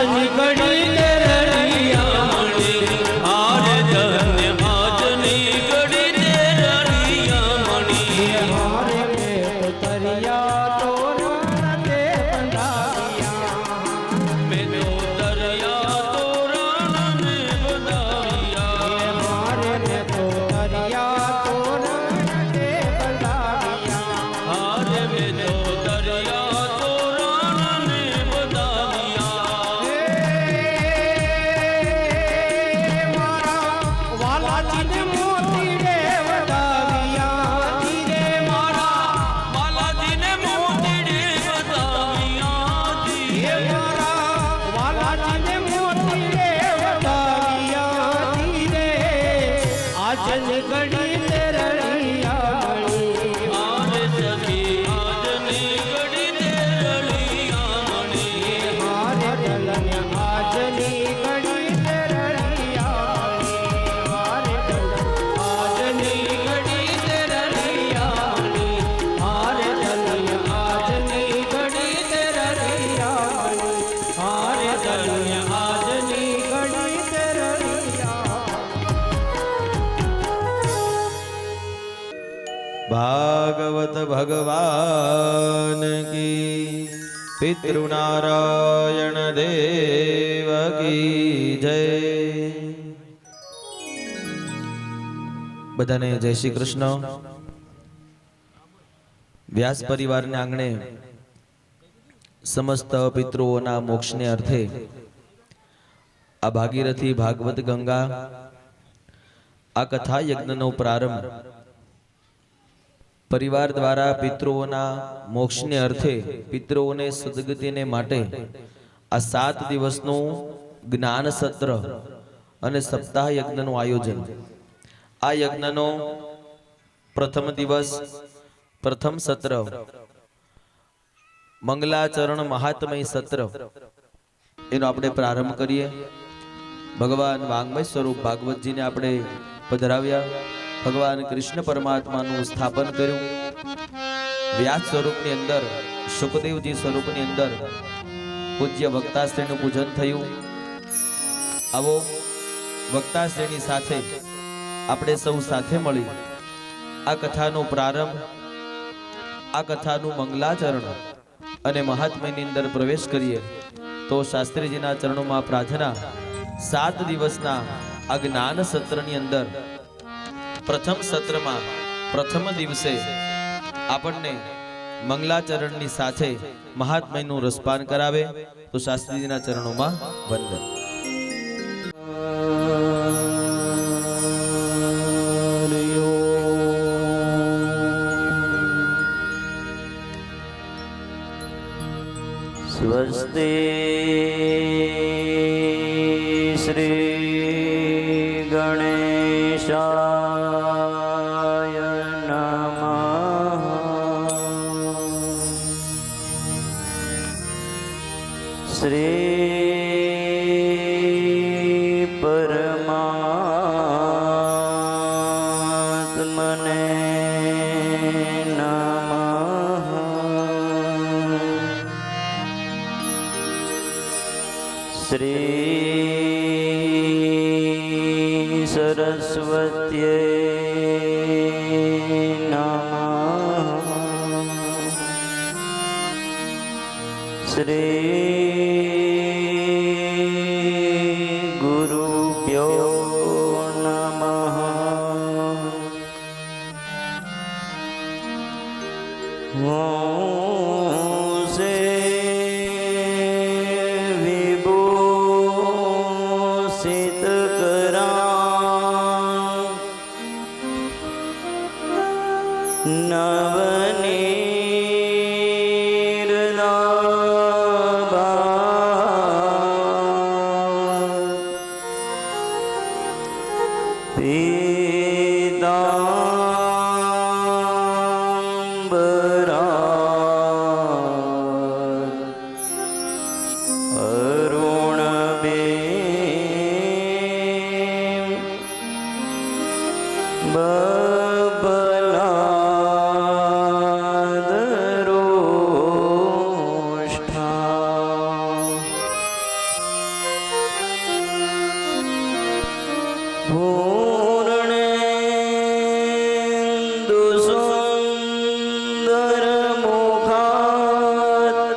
આજની ઘડી તે રળિયામણી આરે ધન્ય આજની ઘડી તે રળિયામણી મારે મેં તરિયા તોરણ તે બંધાવ્યા મેં તો દરિયા તોરણ ને બંધાવ્યા મારે મેં તો તરિયા તોરણ તે બંધાવ્યા હારે મેં તો દરિયા તોરણ ને બંધાવ્યા મારા વાલાજીને મોતી રે વધાવ્યા ધીરે મારા બાલાજીને મોતીડે બંધાવ્યા હે મારા વાલાજીને મોતી રે વધાવ્યા ધીરે આજની ઘડી તે રળિયામણી આરે સખી આજની ઘડી તે રળિયામણી હારે દલન આજની ઘડી તે રળિયામણી હારે દલન આજની ઘડી તે રળિયામણી હારે દલન આજની ઘડી તે રળિયામણી હારે દલન આજની ઘડી તે રળિયામણી ભાગવત ભગવાન કી પિતૃનારાયણ દેવ કી જય. બધાને જય શ્રી કૃષ્ણ. વ્યાસ પરિવારને આંગણે સમસ્ત પિતૃઓના મોક્ષને અર્થે આ ભાગીરથી ભાગવત ગંગા આ કથા યજ્ઞનો પ્રારંભ પરિવાર દ્વારા પિતૃઓના મોક્ષને અર્થે પિતૃઓને સદગતિને માટે આ 7 દિવસનું જ્ઞાન સત્ર અને સપ્તાહ યજ્ઞનું આયોજન. આ યજ્ઞનો પ્રથમ દિવસ પ્રથમ સત્ર મંગલાચરણ મહાત્મય સત્ર એનો આપણે પ્રારંભ કરીએ. ભગવાન વાંગમય સ્વરૂપ ભાગવતજીને આપણે પધરાવ્યા. ભગવાન કૃષ્ણ પરમાત્માનું સ્થાપન કર્યું. વ્યાસ સ્વરૂપની અંદર સુખદેવજી સ્વરૂપની અંદર પૂજ્ય વક્તાશ્રીનું પૂજન થયું. આવો વક્તાશ્રીની સાથે આપણે સૌ સાથે મળી આ કથાનો પ્રારંભ, આ કથાનું મંગલાચરણ અને મહાત્મ્યની અંદર પ્રવેશ કરીએ. તો શાસ્ત્રીજીના ચરણોમાં પ્રાર્થના. 7 દિવસના આ જ્ઞાન સત્રની અંદર પ્રથમ સત્રમાં પ્રથમ દિવસે આપણને મંગલાચરણની સાથે મહાત્મ્યનું રસપાન કરાવે. તો શાસ્ત્રીજીના ચરણોમાં વંદન. સ્વસ્તિ શ્રી ગણેશાય નમઃ. શ્રી પરમાત્મને નમઃ. શ્રી સરસ્વત્યે નમઃ. શ્રી ગુરુભ્યો નમઃ. પૂર્ણેન્દુ સુંદર મુખાત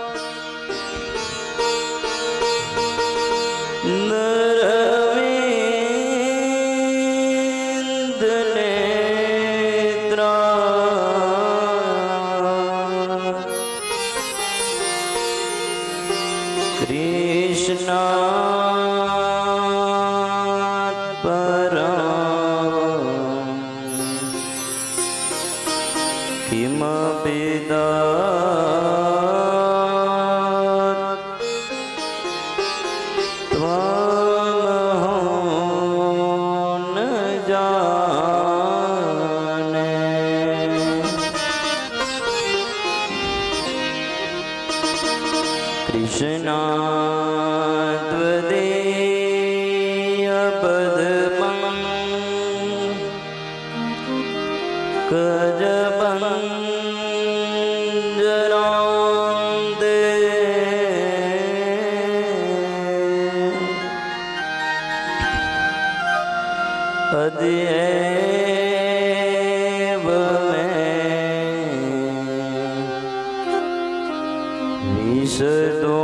નરવિંદ નેત્રા કૃષ્ણાત પરમ કિમપિ દત્ત ત્વમહો ન જાને કૃષ્ણાત્વદેય પદમં કજબંજરાંતે અદ્યૈવ મે વિશદો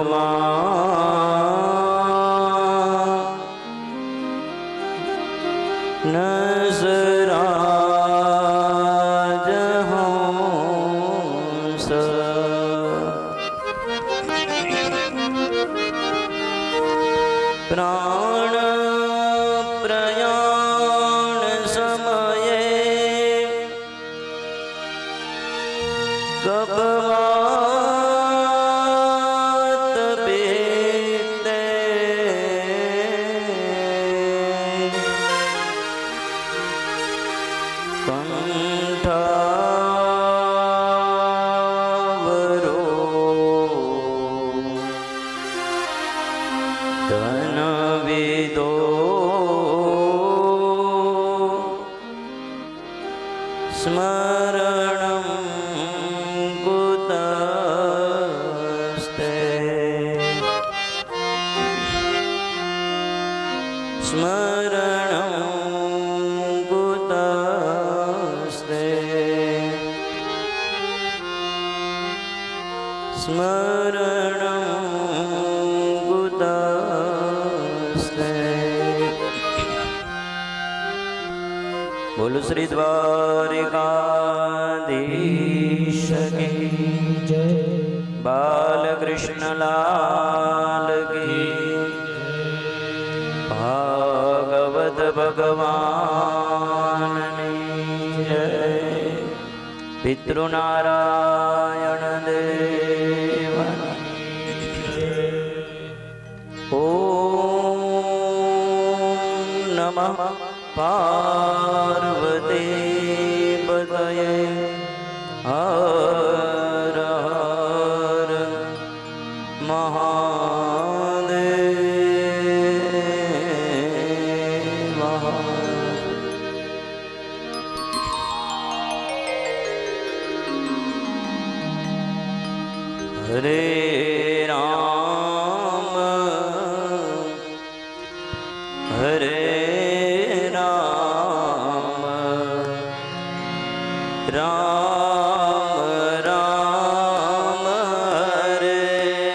ન સરાજ હંસ પ્રાણ પ્રયાણ સમયે કપવાત પેતે કંઠાવરો ધનવિદો સ્મરણં કુતસ્તે સ્મરણં કુતસ્તે સ્મરણં કુતસ્તે બોલો શ્રી દ્વારિકાધીશ કી જય બાલકૃષ્ણ લાલ કી ભાગવત ભગવાનની જય પિતૃનારાયણ દેવની ઓમ નમઃ પાર્વતી પતયે હર હર મહાદેવ હરે રામ હરે રામ રામ રામ હરે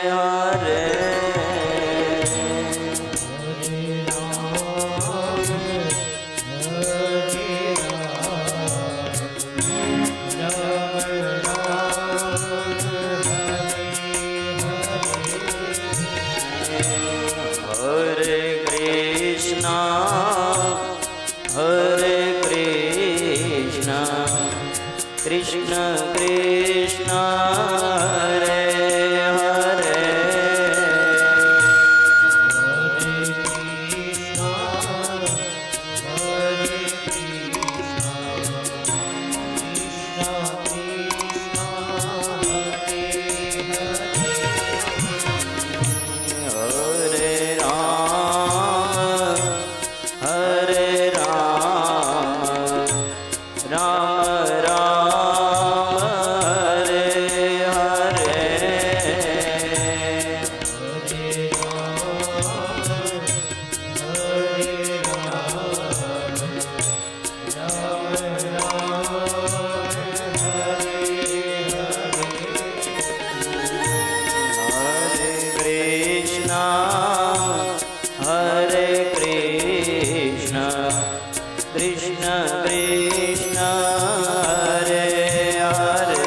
હરે હરે કૃષ્ણ હરે કૃષ્ણ કૃષ્ણ કૃષ્ણ હરે હરે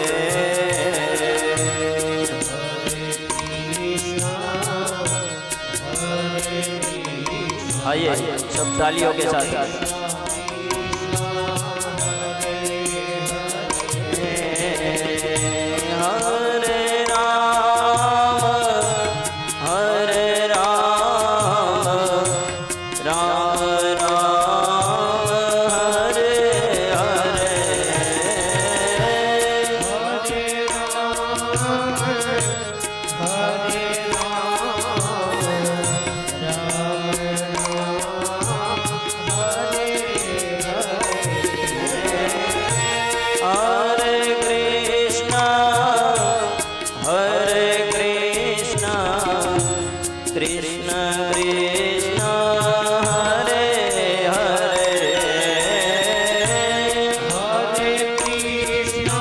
आइए सब तालियों के साथ हरे राम राम राम हरे हरे हरे कृष्णा कृष्ण कृष्ण हरे हरे हरे कृष्णा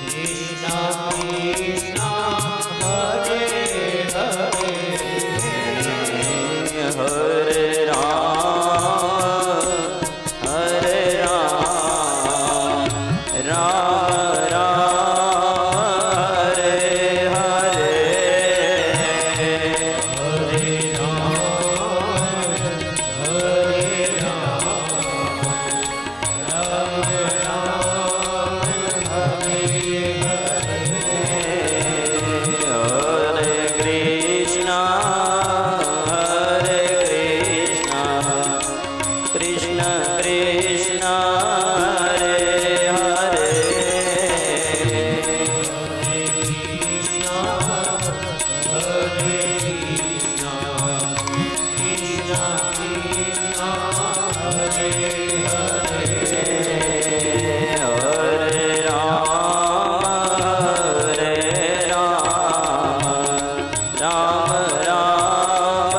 कृष्णा कृष्णा हरे हरे हरे राम राम राम हरे हरे हरे कृष्णा कृष्ण कृष्ण हरे हरे हरे राम राम राम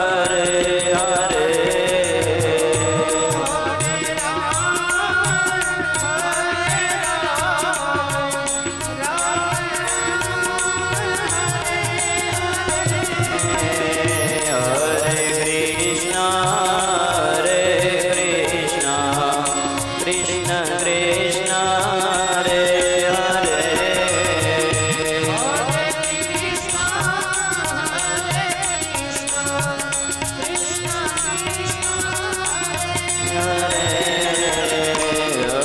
हरे हरे हरे कृष्णा कृष्ण कृष्ण हरे हरे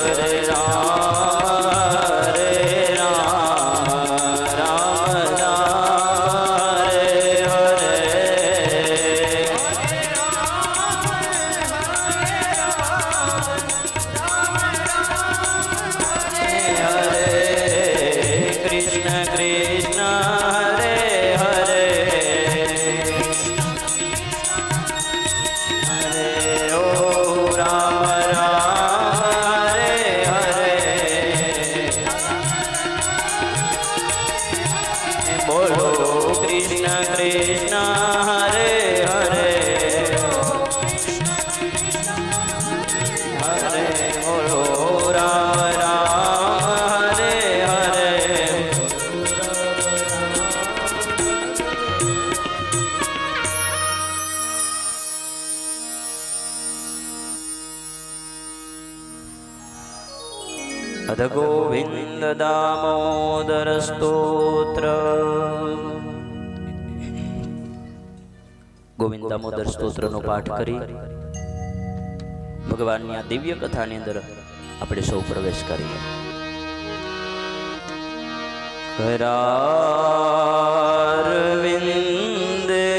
हरे राम राम हरे हरे कृष्ण कृष्ण हरे हरे हरे ओ राम राम हरे हरे बोलो कृष्ण कृष्ण हरे हरे हरे बोलो राम राम हरे हरे अध गोविंद दामोदर स्तोत्र ગોવિંદ દામોદર સ્તોત્રનો પાઠ કરી ભગવાનની આ દિવ્ય કથાની અંદર આપણે સૌ પ્રવેશ કરીએ. કરારવિંદે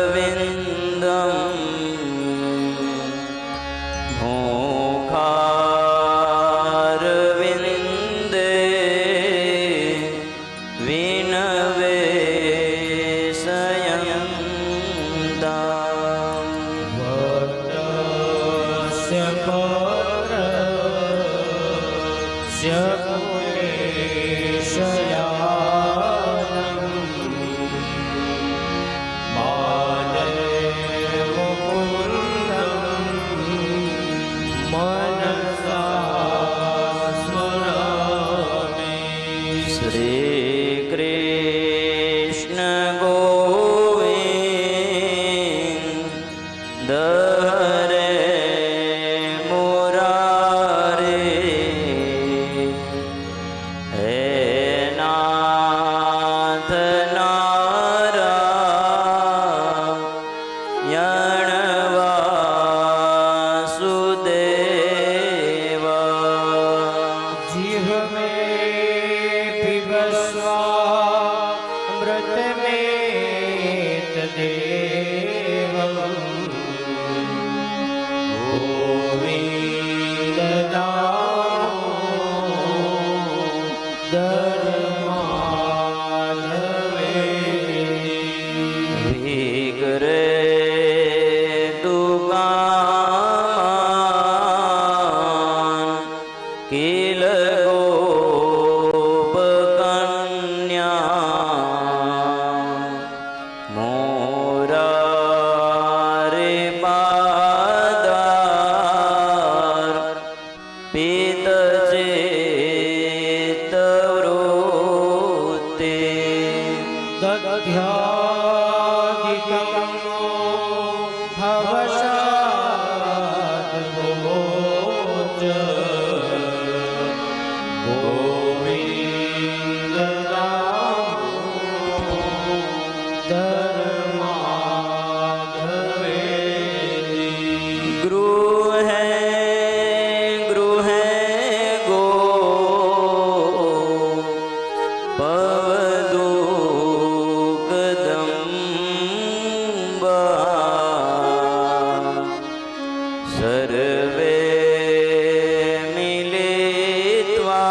નપદારવિંદમ મોખારવિંદે मनसा સ્વામૃતમેત દેવમ ગોવિંદ ધર્માધવે વિગરે દુગાન કિલ ગોપ કન્યા મોરારે પાદાર પિત ચેત વૃત્તિ દધ્યાધિકમ ભવસાદ ભોજ ગોવિંદ ધર્માધવે ગૃહે ગૃહે ગો પવદુગદંબા સર્વે મિલિત્વા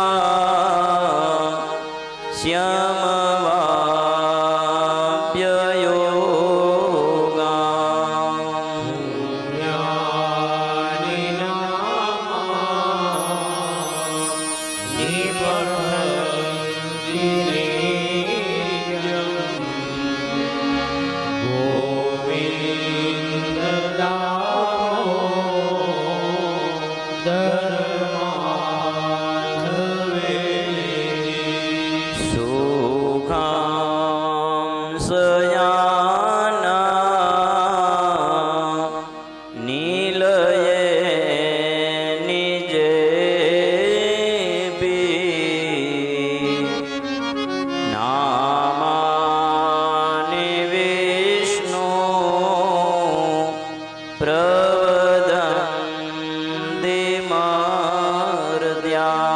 શ્યામવાપ્યયોગા સુખાં સયાના નીલયે નિજેબી નામાનિ વિષ્ણુ પ્રવદન્તિ મર્ત્યા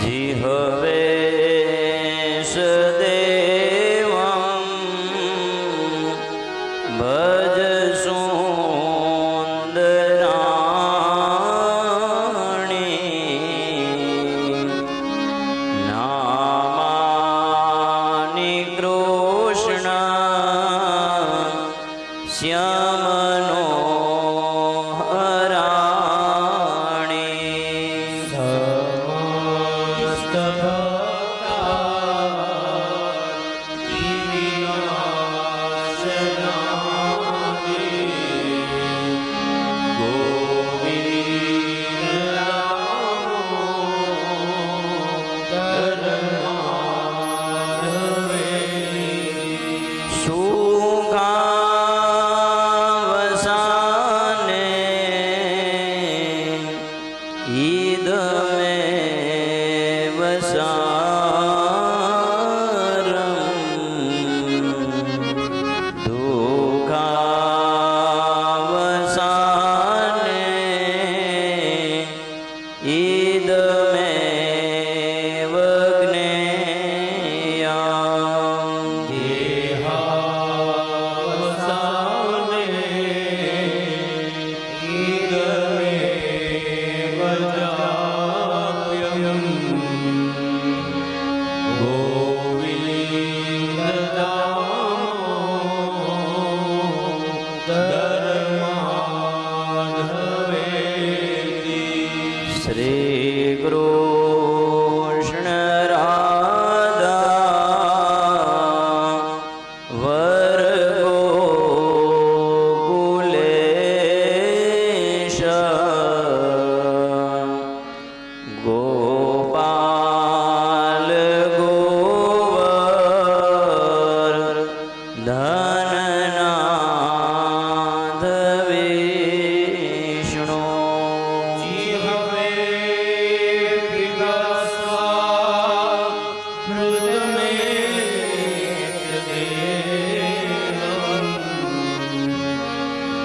જીહવે સદેવં ભજ સુંદરાણી નામાનિ કૃષ્ણ શ્યામનોહરાણી સુગાવસા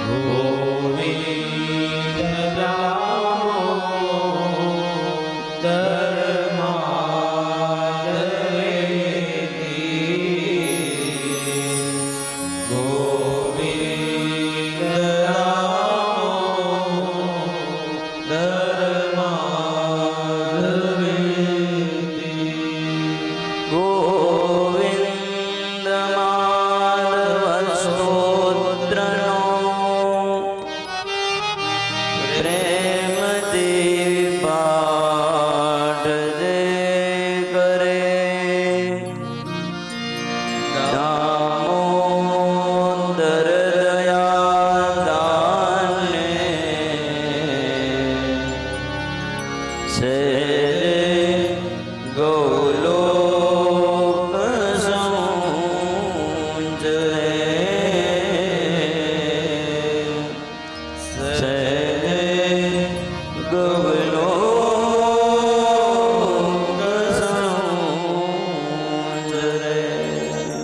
ગોવિંદ રામો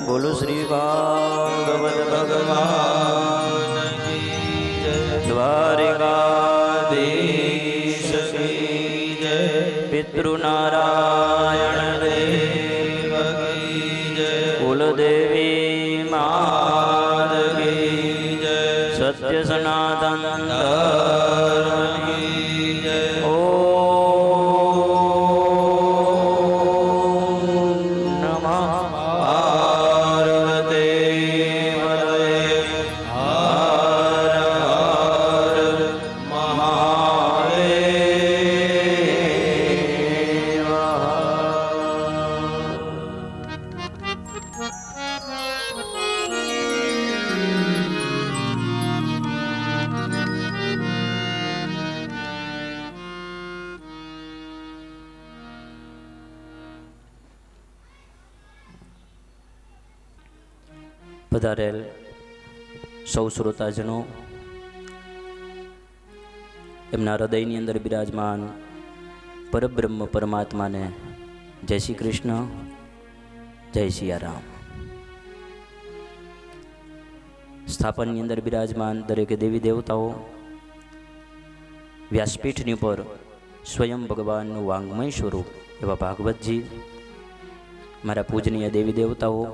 બોલો શ્રી ભાગવત ભગવાન દ્વારિકાધીશ કી જય. પિતૃનારાયણ દેવ કી જય. કુલદેવી માત કી જય. સત્ય સનાતન ધર્મ કી જય. પધારેલ સૌ શ્રોતાજનો, એમના હૃદયની અંદર બિરાજમાન પરબ્રહ્મ પરમાત્માને જય શ્રી કૃષ્ણ, જય સિયારામ. સ્થાપનની અંદર બિરાજમાન દરેક દેવી દેવતાઓ, વ્યાસપીઠની ઉપર સ્વયં ભગવાનનું વાંગમય સ્વરૂપ એવા ભાગવતજી, મારા પૂજનીય દેવી દેવતાઓ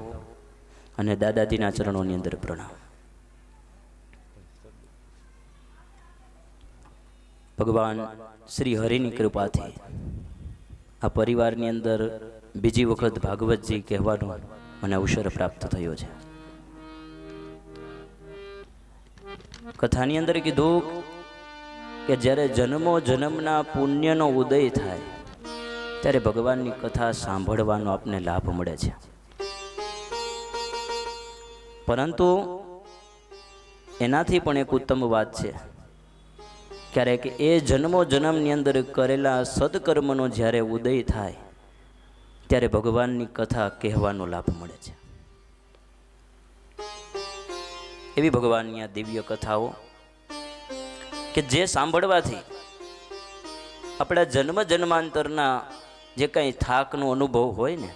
અને દાદાજીના ચરણોની અંદર પ્રણામ. ભગવાન શ્રી હરિની કૃપાથી આ પરિવારની અંદર બીજી વખત ભાગવતજી કહેવાનો મને અવસર પ્રાપ્ત થયો છે. કથાની અંદર કીધું કે જ્યારે જન્મો જન્મના પુણ્યનો ઉદય થાય ત્યારે ભગવાનની કથા સાંભળવાનો આપને લાભ મળે છે. પરંતુ એનાથી પણ એક ઉત્તમ વાત છે, ક્યારેક એ જન્મો જન્મની અંદર કરેલા સદકર્મનો જ્યારે ઉદય થાય ત્યારે ભગવાનની કથા કહેવાનો લાભ મળે છે. એવી ભગવાનની આ દિવ્ય કથાઓ કે જે સાંભળવાથી આપણા જન્મ જન્માંતરના જે કંઈ થાકનો અનુભવ હોય ને,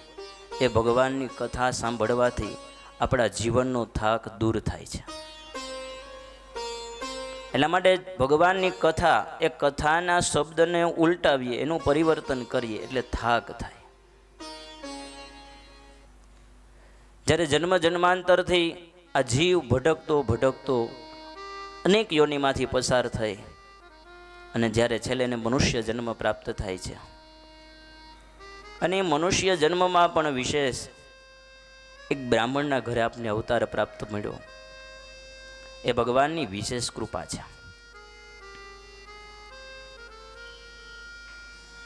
એ ભગવાનની કથા સાંભળવાથી આપણા જીવનનો થાક દૂર થાય છે. એટલા માટે ભગવાનની કથા, એ કથાના શબ્દને ઉલટાવીએ, એનું પરિવર્તન કરીએ એટલે થાક થાય. જ્યારે જન્મ જન્માંતરથી આ જીવ ભટકતો ભટકતો અનેક યોનિમાંથી પસાર થઈ અને જ્યારે છેલ્લે એને મનુષ્ય જન્મ પ્રાપ્ત થાય છે, અને એ મનુષ્ય જન્મમાં પણ વિશેષ એક બ્રાહ્મણના ઘરે આપને અવતાર પ્રાપ્ત મળ્યો. એ ભગવાનની વિશેષ કૃપા છે.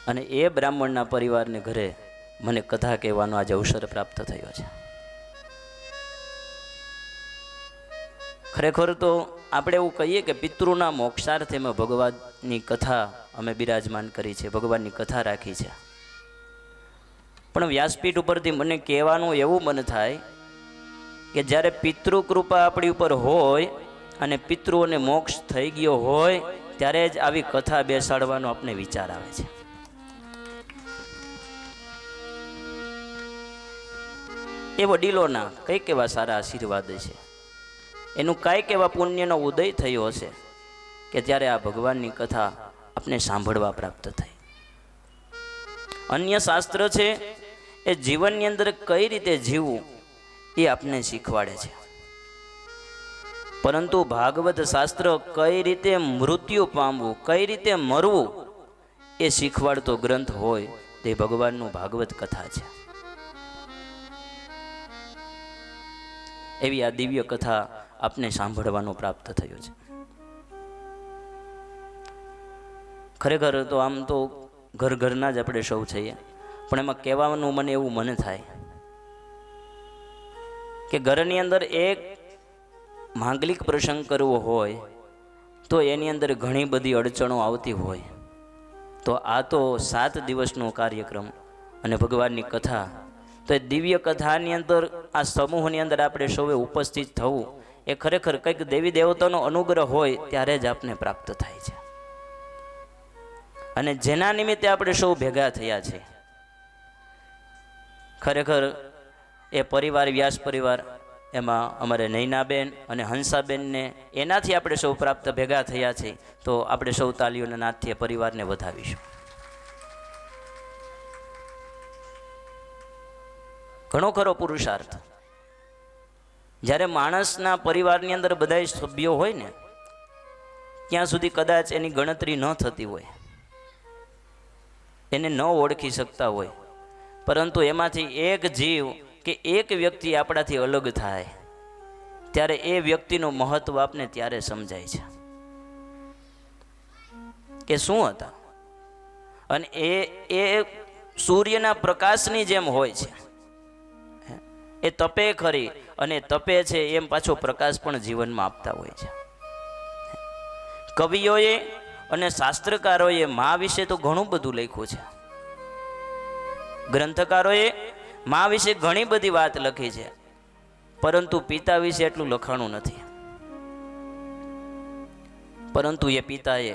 અને એ બ્રાહ્મણના પરિવારને ઘરે મને કથા કહેવાનો આજે અવસર પ્રાપ્ત થયો છે. ખરેખર તો આપણે એવું કહીએ કે પિતૃના મોક્ષાર્થે મેં ભગવાનની કથા અમે બિરાજમાન કરી છે, ભગવાનની કથા રાખી છે. પણ વ્યાસપીઠ ઉપરથી મને કહેવાનું એવું મન થાય કે જ્યારે પિતૃ કૃપા આપણી ઉપર હોય અને પિતૃઓને મોક્ષ થઈ ગયો હોય ત્યારે જ આવી કથા બેસાડવાનો આપણે વિચાર આવે છે. એ વડીલોના કંઈક એવા સારા આશીર્વાદ છે એનું કાંઈક એવા પુણ્યનો ઉદય થયો હશે કે ત્યારે આ ભગવાનની કથા આપને સાંભળવા પ્રાપ્ત થઈ. અન્ય શાસ્ત્ર છે એ જીવનની અંદર કઈ રીતે જીવવું એ આપને શીખવાડે છે, પરંતુ ભાગવત શાસ્ત્ર કઈ રીતે મૃત્યુ પામવું, કઈ રીતે મરવું એ શીખવાડતો ગ્રંથ હોય તે ભગવાનનું ભાગવત કથા છે. એવી આ દિવ્ય કથા આપને સાંભળવાનો પ્રાપ્ત થયો છે. ખરેખર તો આમ તો ઘરના જ આપણે સૌ છીએ, પણ એમાં કહેવાનું મને એવું મન થાય કે ઘરની અંદર એક માંગલિક પ્રસંગ કરવો હોય તો એની અંદર ઘણી બધી અડચણો આવતી હોય, તો આ તો 7 દિવસનો કાર્યક્રમ અને ભગવાનની કથા, તો એ દિવ્ય કથાની અંદર આ સમૂહની અંદર આપણે સૌએ ઉપસ્થિત થવું એ ખરેખર કંઈક દેવી દેવતાનો અનુગ્રહ હોય ત્યારે જ આપને પ્રાપ્ત થાય છે. અને જેના નિમિત્તે આપણે સૌ ભેગા થયા છે, ખરેખર એ પરિવાર વ્યાસ પરિવાર, એમાં અમારે નૈનાબેન અને હંસાબેનને એનાથી આપણે સૌ પ્રાપ્ત ભેગા થયા છે, તો આપણે સૌ તાલીઓના નાદથી પરિવારને વધાવીશું. ઘણો ખરો પુરુષાર્થ. જ્યારે માણસના પરિવારની અંદર બધા સભ્યો હોય ને ત્યાં સુધી કદાચ એની ગણતરી ન થતી હોય, એને ન ઓળખી શકતા હોય, પરંતુ એમાંથી એક જીવ કે એક વ્યક્તિ આપણાથી અલગ થાય ત્યારે એ વ્યક્તિનું મહત્વ આપને ત્યારે સમજાય છે કે શું હતા. અને એ સૂર્યના પ્રકાશની જેમ હોય છે, એ તપે ખરી અને તપે છે એમ પાછો પ્રકાશ પણ જીવનમાં આપતા હોય છે. કવિઓએ અને શાસ્ત્રકારોએ મા વિશે તો ઘણું બધું લખ્યું છે, ગ્રંથકારોએ મા વિશે ઘણી બધી વાત લખી છે, પરંતુ પિતા વિશે એટલું લખાણું નથી. પરંતુ એ પિતાએ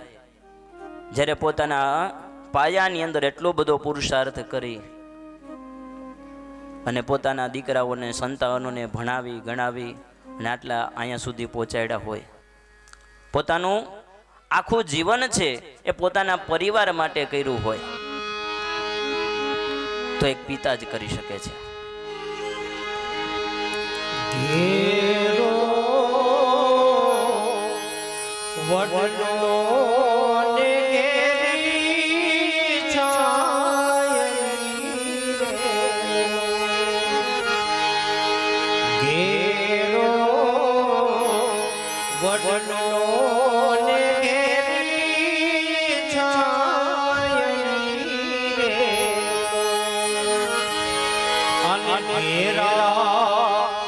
જ્યારે પોતાના પાયાની અંદર એટલો બધો પુરુષાર્થ કરી અને પોતાના દીકરાઓને સંતાનોને ભણાવી ગણાવી અને આટલા અહીંયા સુધી પહોંચાડ્યા હોય, પોતાનું આખું જીવન છે એ પોતાના પરિવાર માટે કર્યું હોય, તો એક પિતા જ કરી શકે છે. ઘેરો વડલો ને ઘેરી છાયરી રે. ઘેરો વડલો ને ઘેરી છાયરી રે. અને ઘેરા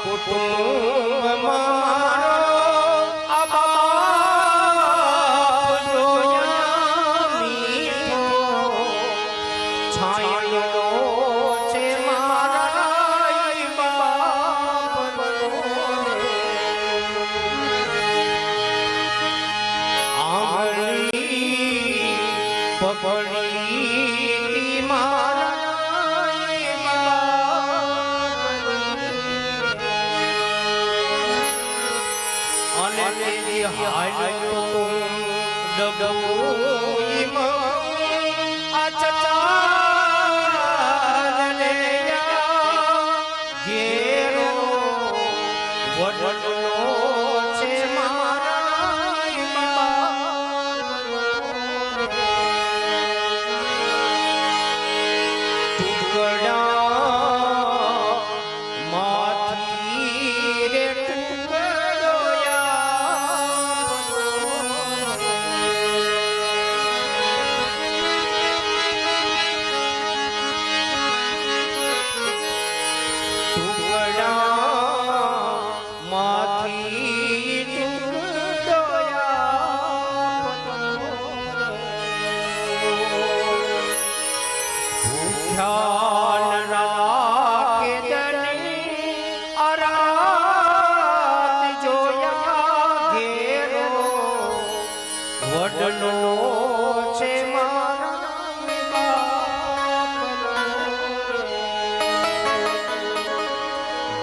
કુટુંબ મારો આબાદ જોયા મીઠો છાંયો છે મારા બાપનો રે. આંગળી પકડી મારા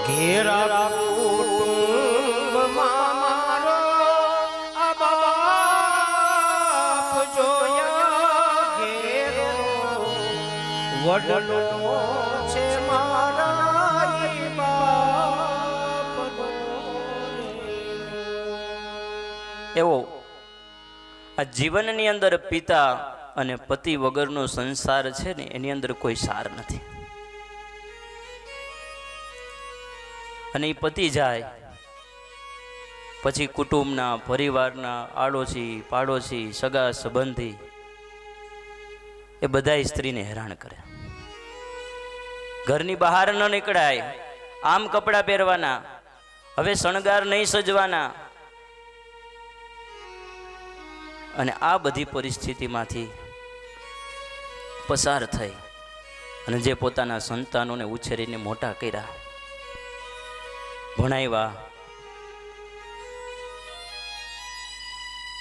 ઘેરા કુટુંબ માં વડલો છે મારા ઈ બાપનો એવો આ જીવનની અંદર પિતા અને પતિ વગરનો સંસાર છે ને એની અંદર કોઈ સાર નથી. અને એ પતિ જાય પછી કુટુંબના, પરિવારના, આડોશી પાડોશી, સગા સંબંધી એ બધા સ્ત્રીને હેરાન કરે. ઘરની બહાર ન નીકળાય, આમ કપડાં પહેરવાના, હવે શણગાર નહીં સજવાના. અને આ બધી પરિસ્થિતિમાંથી પસાર થઈ અને જે પોતાના સંતાનોને ઉછેરીને મોટા કર્યા, ભણાવ્યા,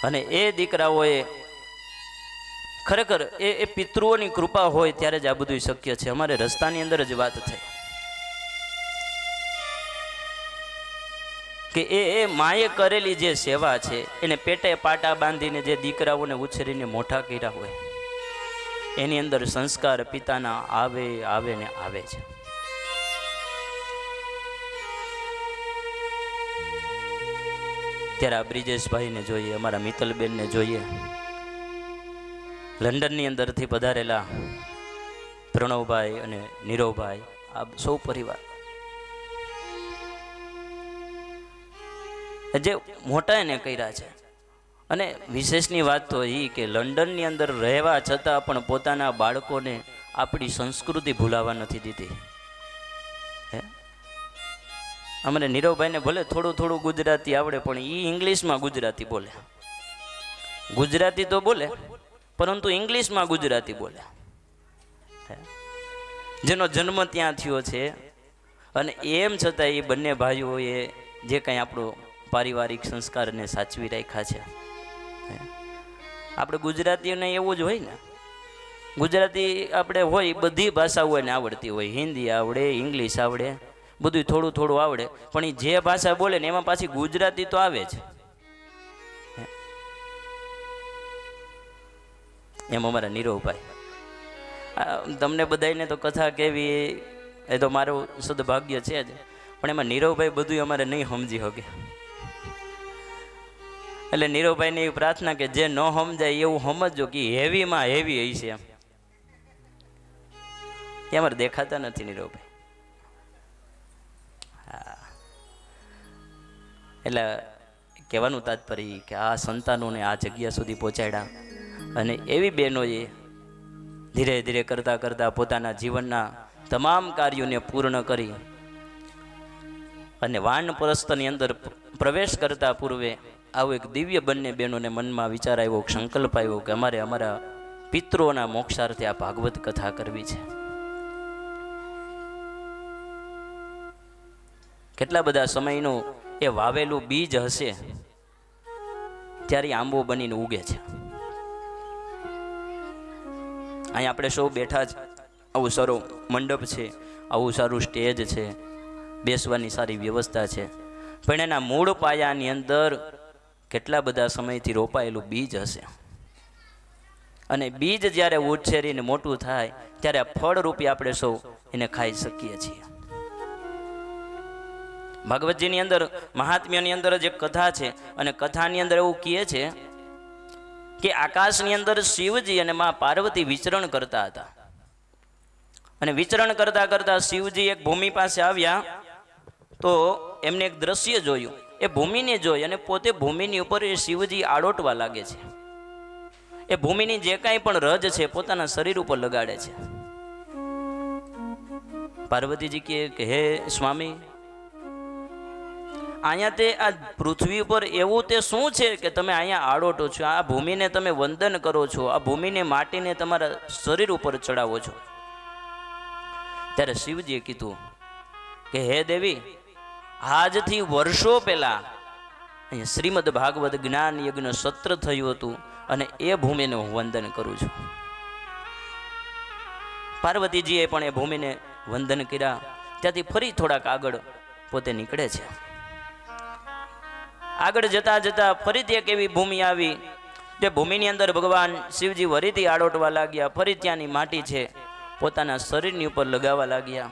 અને એ દીકરાઓએ ખરેખર એ પિતૃઓની કૃપા હોય ત્યારે જ આ બધું શક્ય છે. અમારે રસ્તાની અંદર જ વાત થઈ કે એ માએ કરેલી જે સેવા છે એને પેટે પાટા બાંધીને જે દીકરાઓને ઉછેરીને મોટા કર્યા હોય એની અંદર સંસ્કાર પિતાના આવે આવે ને આવે છે. ત્યારે આ બ્રિજેશભાઈને જોઈએ, અમારા મિત્તલબેનને જોઈએ, લંડનની અંદરથી પધારેલા પ્રણવભાઈ અને નીરવભાઈ, આ સૌ પરિવાર જે મોટા એને કર્યા છે. અને વિશેષની વાત તો એ કે લંડનની અંદર રહેવા છતાં પણ પોતાના બાળકોને આપણી સંસ્કૃતિ ભૂલાવા નથી દીધી. અમારે નીરવભાઈને ભલે થોડું થોડું ગુજરાતી આવડે પણ એ ઇંગ્લિશમાં ગુજરાતી બોલે. ગુજરાતી તો બોલે પરંતુ ઇંગ્લિશમાં ગુજરાતી બોલે. જેનો જન્મ ત્યાં થયો છે અને એમ છતાં એ બંને ભાઈઓએ જે કંઈ આપણો પારિવારિક સંસ્કારને સાચવી રાખ્યા છે. આપણે ગુજરાતીઓને એવું જ હોય ને, ગુજરાતી આપણે હોય બધી ભાષાઓ એને આવડતી હોય, હિન્દી આવડે, ઇંગ્લિશ આવડે, બધું થોડું થોડું આવડે, પણ એ જે ભાષા બોલે ને એમાં પાછી ગુજરાતી તો આવે જ. એમ અમારા નીરવભાઈ, તમને બધાને તો કથા કેવી એ તો મારું સદભાગ્ય છે જ, પણ એમાં નીરવભાઈ બધું અમારે નહીં સમજી શકે. એટલે નીરવભાઈને એવી પ્રાર્થના કે જે ન સમજાય એવું સમજજો કે હેવીમાં હેવી હઈ છે. એ અમારે દેખાતા નથી નીરવભાઈ. એટલે કહેવાનું તાત્પર્ય કે આ સંતાનોને આ જગ્યા સુધી પહોંચાડ્યા અને એવી બહેનોએ ધીરે ધીરે કરતાં કરતાં પોતાના જીવનના તમામ કાર્યોને પૂર્ણ કરી અને વાનપ્રસ્થની અંદર પ્રવેશ કરતા પૂર્વે આવું એક દિવ્ય બંને બહેનોને મનમાં વિચાર આવ્યો, સંકલ્પ આવ્યો કે અમારે અમારા પિતૃઓના મોક્ષાર્થે આ ભાગવત કથા કરવી છે. કેટલા બધા સમયનું એ વાવેલું બીજ હશે ત્યારે આંબો બનીને ઉગે છે. અહીં આપણે સૌ બેઠા જ, આવું સારું મંડપ છે, આવું સારું સ્ટેજ છે, બેસવાની સારી વ્યવસ્થા છે, પણ એના મૂળ પાયાની અંદર કેટલા બધા સમયથી રોપાયેલું બીજ હશે. અને બીજ જ્યારે ઉછેરીને મોટું થાય ત્યારે આ ફળ રૂપી આપણે સૌ એને ખાઈ શકીએ છીએ. ભાગવતજીની અંદર મહાત્મ્યની અંદર જ એક કથા છે અને કથાની અંદર એવું કહે છે કે આકાશની અંદર શિવજી અને મા પાર્વતી વિચરણ કરતા હતા. અને વિચરણ કરતા કરતા શિવજી એક ભૂમિ પાસે આવ્યા તો એમને એક દ્રશ્ય જોયું. એ ભૂમિને જોઈ અને પોતે ભૂમિની ઉપર એ શિવજી આડોટવા લાગે છે. એ ભૂમિની જે કાંઈ પણ રજ છે પોતાના શરીર ઉપર લગાડે છે. પાર્વતીજી કહે કે હે સ્વામી, અહીંયા તે આ પૃથ્વી ઉપર એવું તે શું છે કે તમે અહીંયા આડોટો છો, આ ભૂમિને તમે વંદન કરો છો, આ ભૂમિને માટીને તમારા શરીર ઉપર ચડાવો છો. ત્યારે શિવજીએ કીધું કે હે દેવી, આજથી વર્ષો પહેલા અહીંયા શ્રીમદ ભાગવત જ્ઞાન યજ્ઞ સત્ર થયું હતું અને એ ભૂમિને હું વંદન કરું છું. પાર્વતીજીએ પણ એ ભૂમિને વંદન કર્યા. ત્યાંથી ફરી થોડાક આગળ પોતે નીકળે છે. આગળ જતા જતા ફરીથી એક એવી ભૂમિ આવી, જે ભૂમિની અંદર ભગવાન શિવજી ફરીથી આડોટવા લાગ્યા. ફરી ત્યાંની માટી છે પોતાના શરીરની ઉપર લગાવવા લાગ્યા.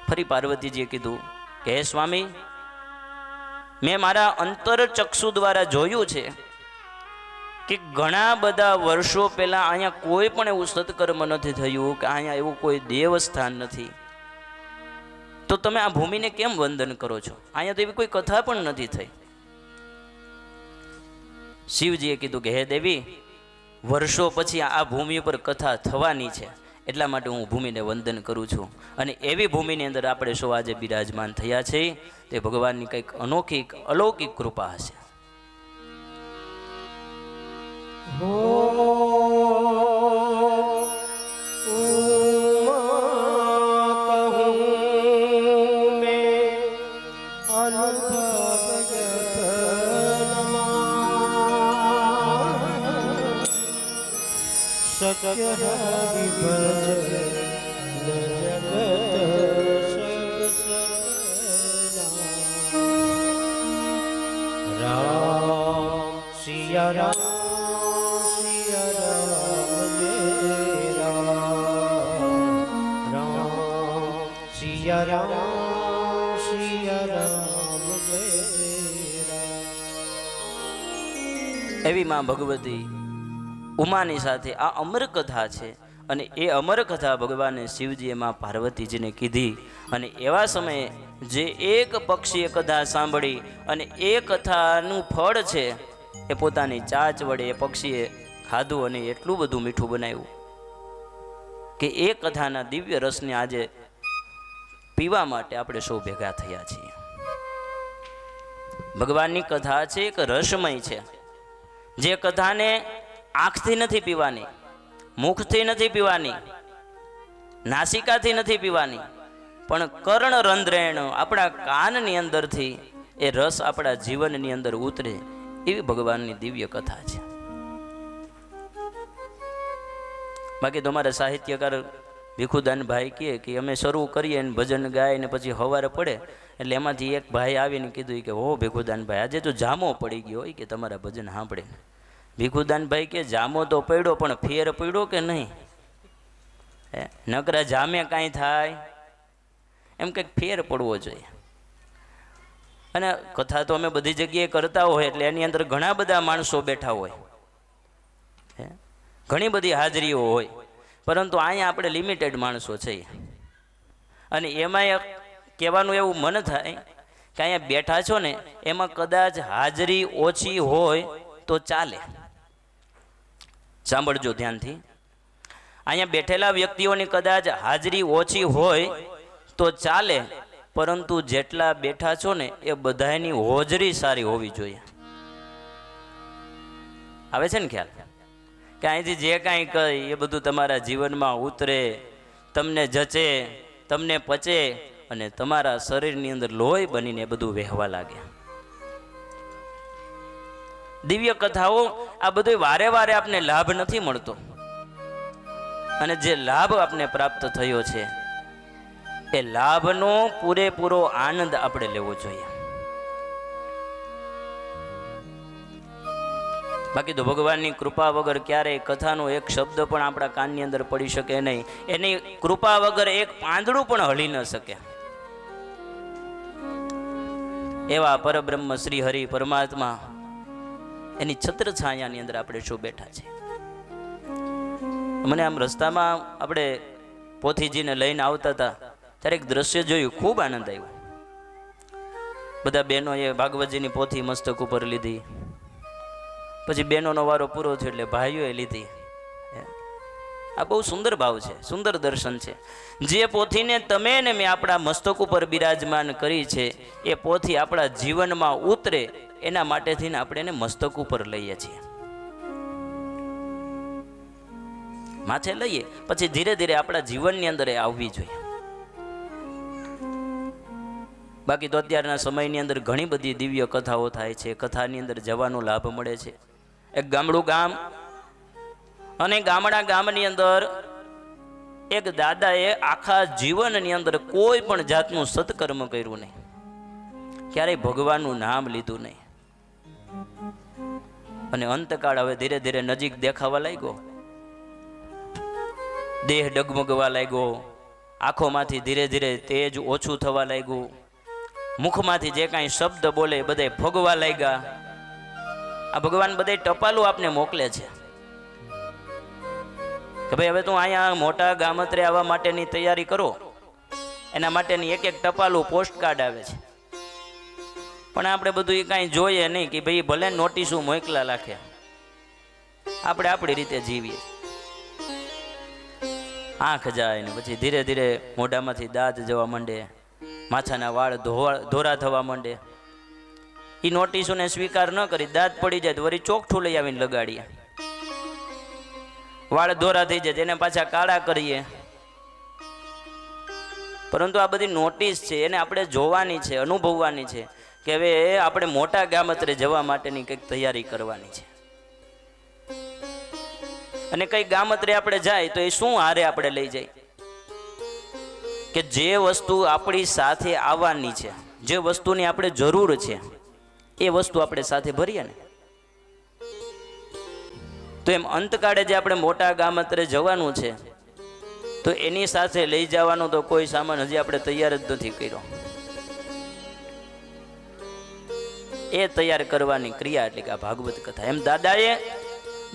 ફરી પાર્વતીજીએ કીધું કે હે સ્વામી, મેં મારા અંતર ચક્ષુ દ્વારા જોયું છે કે ઘણા બધા વર્ષો પહેલા અહીંયા કોઈ પણ એવું સત્કર્મ નથી થયું, કે અહીંયા એવું કોઈ દેવસ્થાન નથી, તો તમે આ ભૂમિને કેમ વંદન કરો છો? અહીંયા તો એવી કોઈ કથા પણ નથી થઈ. શિવજીએ કીધું કે હે દેવી, વર્ષો પછી આ ભૂમિ ઉપર કથા થવાની છે, એટલા માટે હું ભૂમિને વંદન કરું છું. અને એવી ભૂમિની અંદર આપણે સૌ આજે બિરાજમાન થયા છે, તે ભગવાનની કંઈક અનોખી અલૌકિક કૃપા હશે. સત્ય હરિ ભજન જગત રામ સિયા રામ સિયા રામ જય રામ રામ સિયા રામ સિયા રામ જય રામ. એવી માં ભગવતી ઉમાની સાથે આ અમર કથા છે. અને એ અમર કથા ભગવાને શિવજીએ માં પાર્વતીજીને કીધી. અને એવા સમયે જે એક પક્ષીએ કથા સાંભળી અને એ કથાનું ફળ છે એ પોતાની ચાંચ વડે એ પક્ષીએ ખાધું અને એટલું બધું મીઠું બનાવ્યું કે એ કથાના દિવ્ય રસને આજે પીવા માટે આપણે સૌ ભેગા થયા છીએ. ભગવાનની કથા છે એક રસમય છે, જે કથાને આંખથી નથી પીવાની, મુખથી નથી પીવાની, નાસિકાથી નથી પીવાની, પણ કર્ણ રંધ્રેણ આપણા કાનની અંદરથી એ રસ આપણા જીવનની અંદર ઉતરે એવી ભગવાનની દિવ્ય કથા છે. બાકી તમારા સાહિત્યકાર ભીખુદાનભાઈ કહે કે અમે શરૂ કરીએ ને ભજન ગાય ને પછી હવારે પડે એટલે એમાંથી એક ભાઈ આવીને કીધું કે હો ભીખુદાનભાઈ, આજે તો જામો પડી ગયો હોય કે તમારા ભજન સાંભળે. ભીખુદાનભાઈ કે જામો તો પડ્યો પણ ફેર પડ્યો કે નહીં? નકરા જામે કાંઈ થાય એમ કંઈક ફેર પડવો જોઈએ. અને કથા તો અમે બધી જગ્યાએ કરતા હોય એટલે એની અંદર ઘણા બધા માણસો બેઠા હોય, ઘણી બધી હાજરીઓ હોય, પરંતુ અહીંયા આપણે લિમિટેડ માણસો છીએ. અને એમાં કહેવાનું એવું મન થાય કે અહીંયા બેઠા છો ને એમાં કદાચ હાજરી ઓછી હોય તો ચાલે. સાંભળજો ધ્યાનથી. અહીંયા બેઠેલા વ્યક્તિઓની કદાચ હાજરી ઓછી હોય તો ચાલે, પરંતુ જેટલા બેઠા છો ને એ બધાની હોજરી સારી હોવી જોઈએ. આવે છે ને ખ્યાલ? કે અહીંથી જે કાંઈ કહી એ બધું તમારા જીવનમાં ઉતરે, તમને જચે, તમને પચે અને તમારા શરીરની અંદર લોહી બનીને બધું વહેવા લાગે. દિવ્ય કથાઓ આ બધું વારે વારે આપને લાભ નથી મળતો, અને જે લાભ આપને પ્રાપ્ત થયો છે એ લાભનો પૂરેપૂરો આનંદ આપણે લેવો જોઈએ. બાકી તો ભગવાનની કૃપા વગર ક્યારેય કથાનો એક શબ્દ પણ આપણા કાનની અંદર પડી શકે નહીં. એની કૃપા વગર એક પાંદડું પણ હલી ન શકે. એવા પરબ્રહ્મ શ્રી હરિ પરમાત્મા એની છત્ર છાયાની અંદર આપણે શું બેઠા છે. મને આમ રસ્તામાં આપણે પોથીજીને લઈને આવતા હતા ત્યારે એક દ્રશ્ય જોયું, ખૂબ આનંદ આવ્યો. બધા બહેનોએ ભાગવતજીની પોથી મસ્તક ઉપર લીધી, પછી બહેનોનો વારો પૂરો થયો એટલે ભાઈઓએ લીધી. આ બહુ સુંદર ભાવ છે, સુંદર દર્શન છે. જે પોથીને તમે ને મેં આપણા મસ્તક ઉપર બિરાજમાન કરી છે એ પોથી આપણા જીવનમાં ઉતરે એના માટેથી આપણે એને મસ્તક ઉપર લઈએ છીએ. માથે લઈએ પછી ધીરે ધીરે આપણા જીવનની અંદર એ આવવી જોઈએ. બાકી તો અત્યારના સમયની અંદર ઘણી બધી દિવ્ય કથાઓ થાય છે, કથાની અંદર જવાનો લાભ મળે છે. એક ગામડું ગામ અને ગામની અંદર એક દાદાએ આખા જીવનની અંદર કોઈ પણ જાતનું સત્કર્મ કર્યું નહીં, ક્યારેય ભગવાનનું નામ લીધું નહીં. અને અંતકાળ હવે ધીરે ધીરે નજીક દેખાવા લાગ્યો દેહ ડગમગવા લાગ્યો, આંખોમાંથી ધીરે ધીરે તેજ ઓછું થવા લાગ્યું, મુખમાંથી જે કાંઈ શબ્દ બોલે એ બધાય ફગવા લાગ્યા. આ ભગવાન બધાય ટપાલું આપને મોકલે છે કે ભાઈ હવે તું અહીંયા મોટા ગામત્રે આવવા માટેની તૈયારી કરો. એના માટેની એક એક ટપાલું પોસ્ટકાર્ડ આવે છે, પણ આપણે બધું એ કાંઈ જોઈએ નહીં કે ભાઈ ભલે નોટિસો મોકલા રાખે, આપણે આપણી રીતે જીવીએ. આંખ જાય ને પછી ધીરે ધીરે મોઢામાંથી દાંત જવા માંડે, માથાના વાળ ધોરા થવા માંડે. એ નોટિસોને સ્વીકાર ન કરી દાંત પડી જાય તો વળી ચોકઠું લઈ આવીને લગાડીએ. વાળ ધોરા થઈ જાય એને પાછા કાળા કરીએ. પરંતુ આ બધી નોટિસ છે એને આપણે જોવાની છે, અનુભવવાની છે કે હવે આપણે મોટા ગામત્રે જવા માટેની કંઈક તૈયારી કરવાની છે. અને કઈ ગામત્રે આપણે જાય તો એ શું હારે આપણે લઈ જાય કે જે વસ્તુ આપણી સાથે આવવાની છે, જે વસ્તુની આપણે જરૂર છે એ વસ્તુ આપણે સાથે ભરીએ ને. તો એમ અંતકાળે જે આપણે મોટા ગામત્રે જવાનું છે તો એની સાથે લઈ જવાનો તો કોઈ સામાન હજી આપણે તૈયાર જ નથી કર્યો. એ તૈયાર કરવાની ક્રિયા એટલે કે આ ભાગવત કથા. એમ દાદાએ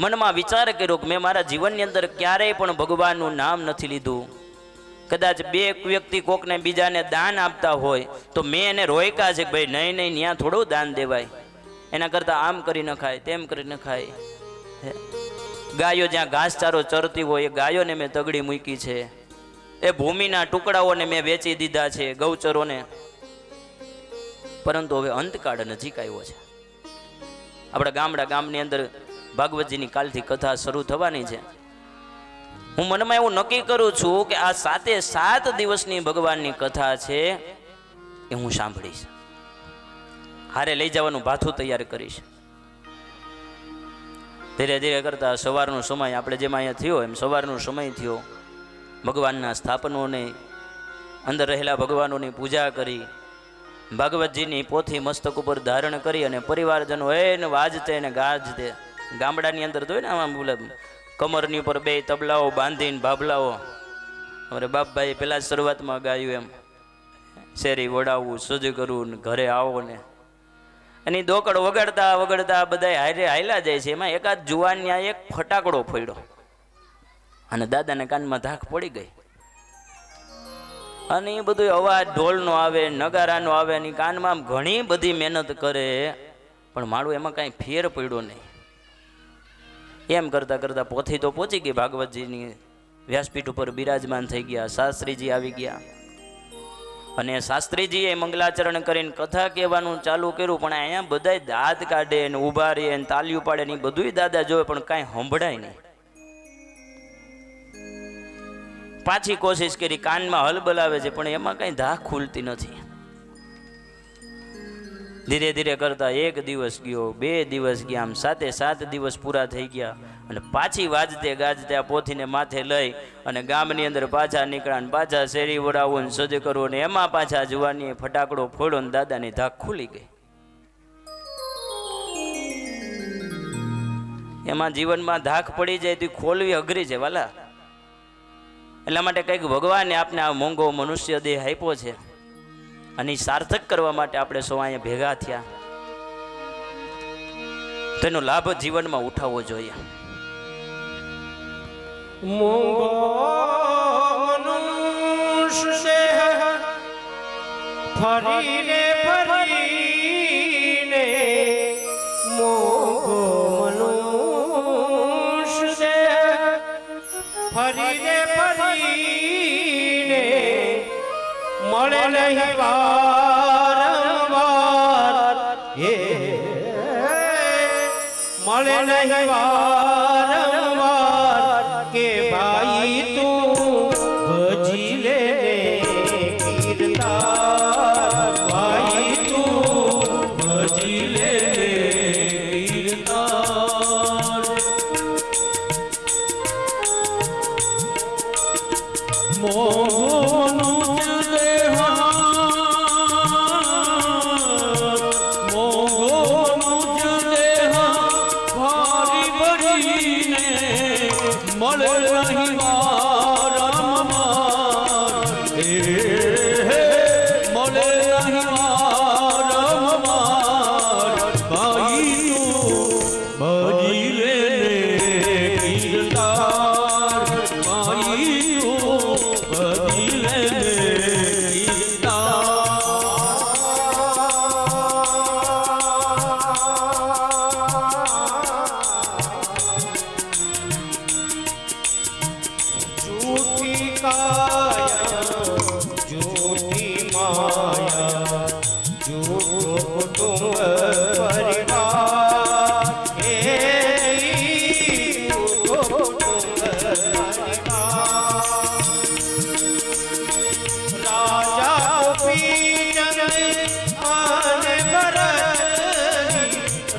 મનમાં વિચાર કર્યો કે મેં મારા જીવનની અંદર ક્યારેય પણ ભગવાનનું નામ નથી લીધું. કદાચ બે વ્યક્તિ કોકને બીજાને દાન આપતા હોય તો મેં એને રોક્યા છે કે ભાઈ નહીં નહીં ત્યાં થોડું દાન દેવાય, એના કરતાં આમ કરી ન ખાય તેમ કરી ન ખાય. ગાયો જ્યાં ઘાસચારો ચરતી હોય એ ગાયોને મેં તગડી મૂકી છે, એ ભૂમિના ટુકડાઓને મેં વેચી દીધા છે, ગૌચરોને. પરંતુ હવે અંતકાળ નજીક આવ્યો છે. આપણા ગામની અંદર ભાગવતજીની કાલથી કથા શરૂ થવાની છે. હું મનમાં એવું નક્કી કરું છું કે આ 7 દિવસની ભગવાનની કથા છે એ હું સાંભળીશ, હારે લઈ જવાનું ભાથું તૈયાર કરીશ. ધીરે ધીરે કરતા સવારનો સમય આપણે જેમાં અહીંયા થયો એમ સવારનો સમય થયો. ભગવાનના સ્થાપનોને અંદર રહેલા ભગવાનોની પૂજા કરી, ભાગવતજીની પોથી મસ્તક ઉપર ધારણ કરી અને પરિવારજનો એને વાજતે ને ગાજતે. ગામડાની અંદર તો ને આમાં બોલે કમરની ઉપર 2 તબલાઓ બાંધીને ભાભલાઓ. અમારે બાપભાઈ પેલા જ શરૂઆતમાં ગાયું એમ, શેરી વડાવવું સજ કરવું ને ઘરે આવો ને. અને દોકડ વગાડતા વગાડતા બધા હારે હાયલા જાય છે. એમાં એકાદ જુવાનિયા એક ફટાકડો ફોડ્યો અને દાદાને કાનમાં ધાક પડી ગઈ. અને એ બધું અવાજ ઢોલનો આવે, નગારાનો આવે, અને કાનમાં ઘણી બધી મહેનત કરે પણ મારું એમાં કાંઈ ફેર પડ્યો નહીં. એમ કરતાં કરતાં પોથી તો પહોંચી ગઈ, ભાગવતજીની વ્યાસપીઠ ઉપર બિરાજમાન થઈ ગયા. શાસ્ત્રીજી આવી ગયા અને શાસ્ત્રીજીએ મંગલાચરણ કરીને કથા કહેવાનું ચાલુ કર્યું. પણ અહીંયા બધાય દાંત કાઢે ને ઊભા રહે ને તાલીઓ પાડે ને બધું દાદા જોવે પણ કાંઈ સંભળાય નહીં. પાછી કોશિશ કરી, કાનમાં હલ બોલાવે છે પણ એમાં કાંઈ ધાક ખુલતી નથી. ધીરે ધીરે કરતા 1 દિવસ ગયો, 2 દિવસ ગયા, આમ 7 દિવસ પૂરા થઈ ગયા. અને પાછી વાજતે ગાજતે આ પોથીને માથે લઈ અને ગામની અંદર પાછા નીકળ્યા ને પાછા શેરી વડાવો ને સજ કરવો ને એમાં પાછા જુવાનીએ ફટાકડો ફોડ્યો ને દાદાની ધાક ખુલી ગઈ. એમાં જીવનમાં ધાક પડી જાય તો ખોલવી અઘરી છે વાલા. એટલા માટે કંઈક ભગવાને આપને આ મોંઘો મનુષ્ય દેહ આપ્યો છે અને સાર્થક કરવા માટે આપણે સૌ અહીંયા ભેગા થયા. તેનો લાભ જીવનમાં ઉઠાવવો જોઈએ. મોંઘો મનુષ્ય ફરીને ફરીને, મોંઘો મનુષ્ય ફરીને ફરીને મળે નહીં વારંવાર, હે મળે નહીં વારંવાર કે ભાઈ તું ભજી લે કીર્તન, ભાઈ તું ભજી લે કીર્તન. મોહનું મોગો મુજ દેહ ભારી ભરીને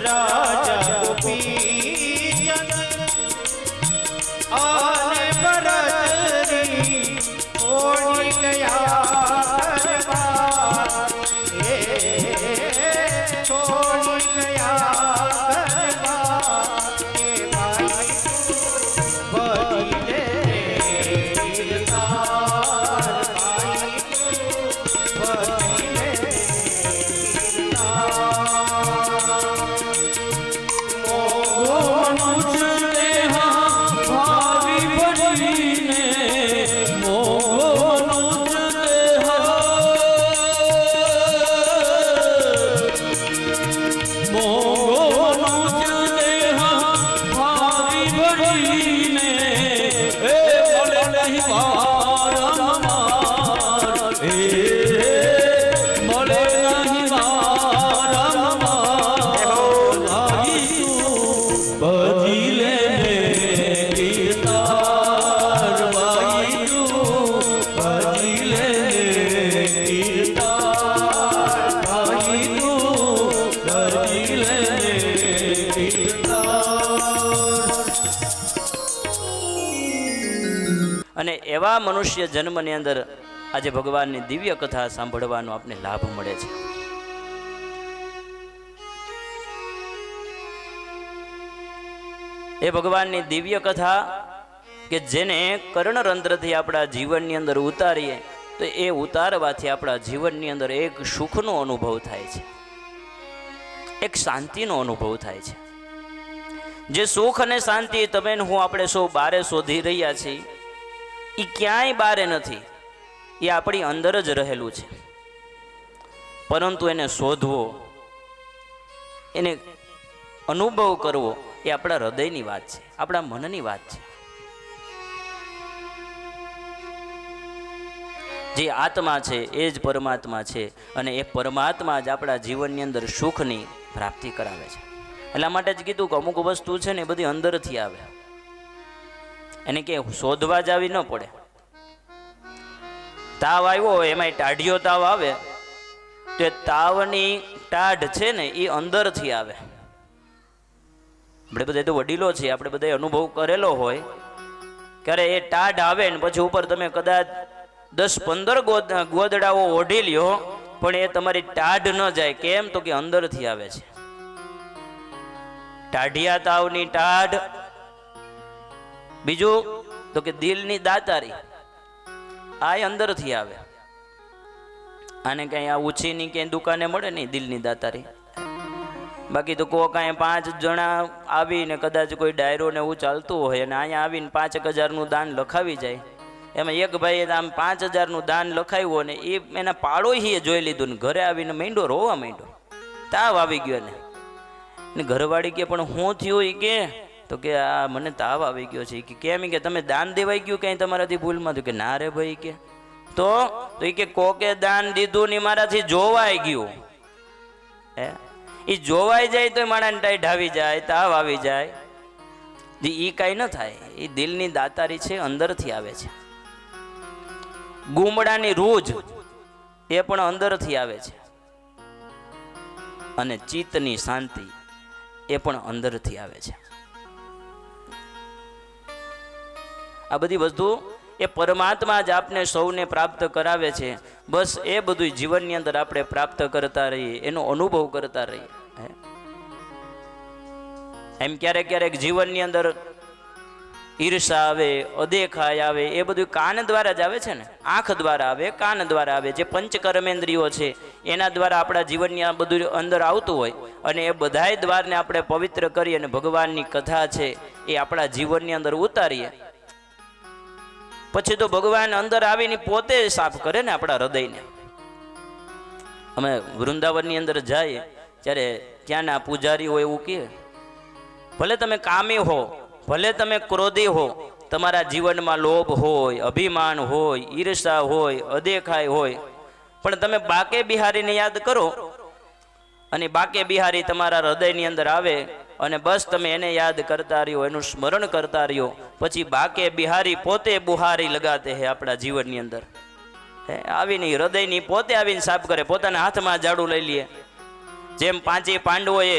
રાજા ગોપી અને ભરતરી ઓળી ગયા ઘરમાં. છોડી ગયા ઘરમાં. એ ભાઈ ભરી લે તાર ભાઈ ભરી લે અને એવા મનુષ્ય જન્મની અંદર આજે ભગવાનની દિવ્ય કથા સાંભળવાનો આપને લાભ મળે છે. એ ભગવાનની દિવ્ય કથા કે જેને કર્ણરંધ્રથી આપણા જીવનની અંદર ઉતારીએ તો એ ઉતારવાથી આપણા જીવનની અંદર એક સુખનો અનુભવ થાય છે, એક શાંતિનો અનુભવ થાય છે. જે સુખ અને શાંતિ તમે હું આપણે સૌ બારે શોધી રહ્યા છીએ એ ક્યાંય બારે નથી, એ આપણી અંદર જ રહેલું છે. પરંતુ એને શોધવો, એને અનુભવ કરવો એ આપણા હૃદયની વાત છે, આપણા મનની વાત છે. જે આત્મા છે એ જ પરમાત્મા છે અને એ પરમાત્મા જ આપણા જીવનની અંદર સુખની પ્રાપ્તિ કરાવે છે. એટલા માટે જ કીધું કે અમુક વસ્તુ છે ને એ બધી અંદરથી આવે, એને કે શોધવા જ આવી ન પડે. તાવ આવ્યો હોય એમાં ટાઢિયો તાવ આવે તો એ તાવની ટાઢ છે ને એ અંદરથી આવે. આપણે બધા તો વડીલો છીએ, આપણે બધા અનુભવ કરેલો હોય ક્યારે એ ટાઢ આવે ને પછી ઉપર તમે કદાચ 10-15 ગોદડાઓ ઓઢી લ્યો પણ એ તમારી ટાઢ ન જાય. કેમ તો કે અંદરથી આવે છે. ટાઢિયા તાવની ટાઢ, બીજું તો કે દિલની દાતારી, આ અંદરથી આવે. આને કઈ આ ઉછીની ક્યાંય દુકાને મળે નહીં દિલની દાતારી. બાકી તો કોઈ કાંઈ 5 જણા આવીને કદાચ કોઈ ડાયરો ને એવું ચાલતું હોય અને અહીંયા આવીને 5,000નું દાન લખાવી જાય. એમાં એક ભાઈએ આમ 5,000નું દાન લખાવ્યું ને એ એના પાડોશીએ જોઈ લીધું ને ઘરે આવીને માંડ્યો રોવા માંડ્યો, તાવ આવી ગયો ને ઘરવાળી કે પણ શું થયું? એ કે તો કે આ મને તાવ આવી ગયો છે. કે કેમ? કે તમે દાન દેવાઈ ગયું ક્યાંય તમારાથી ભૂલમાં? તો કે ના રે ભાઈ કે તો એ કે કોકે દાન દીધું ને મારાથી જોવાઈ ગયું. હે એ જોવાઈ જાય તો માણાને ટાઈટ આવી જાય, તાવ આવી જાય, એ કાંઈ ન થાય. એ દિલની દાતારી છે, અંદરથી આવે છે. ગુમડાની રૂજ એ પણ અંદરથી આવે છે અને ચિત્તની શાંતિ એ પણ અંદરથી આવે છે. આ બધી વસ્તુ એ પરમાત્મા જ આપને સૌને પ્રાપ્ત કરાવે છે. બસ એ બધું જીવનની અંદર આપણે પ્રાપ્ત કરતા રહીએ, એનો અનુભવ કરતા રહીએ. એમ ક્યારેક ક્યારેક જીવનની અંદર ઈર્ષા આવે, અદેખાય આવે, એ બધું કાન દ્વારા જ આવે છે ને, આંખ દ્વારા આવે, કાન દ્વારા આવે. જે પંચકર્મેન્દ્રિયો છે એના દ્વારા આપણા જીવનની આ બધું અંદર આવતું હોય અને એ બધાય દ્વારને આપણે પવિત્ર કરી અને ભગવાનની કથા છે એ આપણા જીવનની અંદર ઉતારીએ પછી તો ભગવાન અંદર આવીને પોતે સાફ કરે ને આપણા હૃદયને. અમે વૃંદાવનની અંદર જઈએ ત્યારે ત્યાંના પૂજારીઓ એવું કહે, ભલે તમે કામી હો, ભલે તમે ક્રોધી હો, તમારા જીવનમાં લોભ હોય, અભિમાન હોય, ઈર્ષા હોય, અદેખાય હોય, પણ તમે બાકે બિહારીને યાદ કરો અને બાકે બિહારી તમારા હૃદયની અંદર આવે અને બસ તમે એને યાદ કરતા રહ્યો, એનું સ્મરણ કરતા રહ્યો, પછી બાકે બિહારી પોતે બુહારી લગાતે હે આપણા જીવનની અંદર. આવીને હૃદયની પોતે આવીને સાફ કરે, પોતાના હાથમાં ઝાડુ લઈ લે. જેમ 5 પાંડવોએ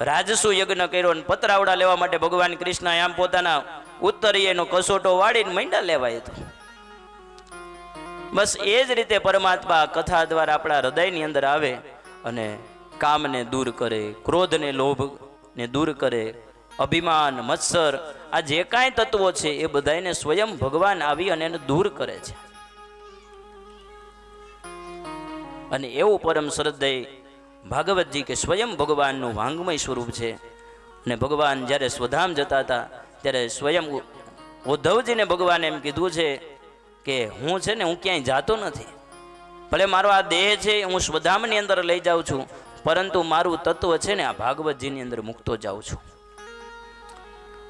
રાજસુ યજ્ઞ કર્યો અને પતરાવડા લેવા માટે ભગવાન કૃષ્ણ આમ પોતાના ઉત્તરીયનો કસોટો વાળીને માંડા લેવાય તો બસ એ જ રીતે પરમાત્મા કથા દ્વારા આપણા હૃદયની અંદર આવે અને કામને દૂર કરે, ક્રોધને લોભને દૂર કરે, અભિમાન મત્સર આ જે કાંઈ તત્વો છે એ બધાને સ્વયં ભગવાન આવી અને એને દૂર કરે છે. અને એવું પરમ શ્રદ્ધેય ભાગવતજી કે સ્વયં ભગવાનનું વાંગમય સ્વરૂપ છે. અને ભગવાન જ્યારે સ્વધામ જતા હતા ત્યારે સ્વયં ઉદ્ધવજીને ભગવાને એમ કીધું છે કે હું છે ને હું ક્યાંય જાતો નથી, ભલે મારો આ દેહ છે હું સ્વધામની અંદર લઈ જાઉં છું, પરંતુ મારું તત્વ છે ને આ ભાગવતજીની અંદર મૂકતો જાઉં છું.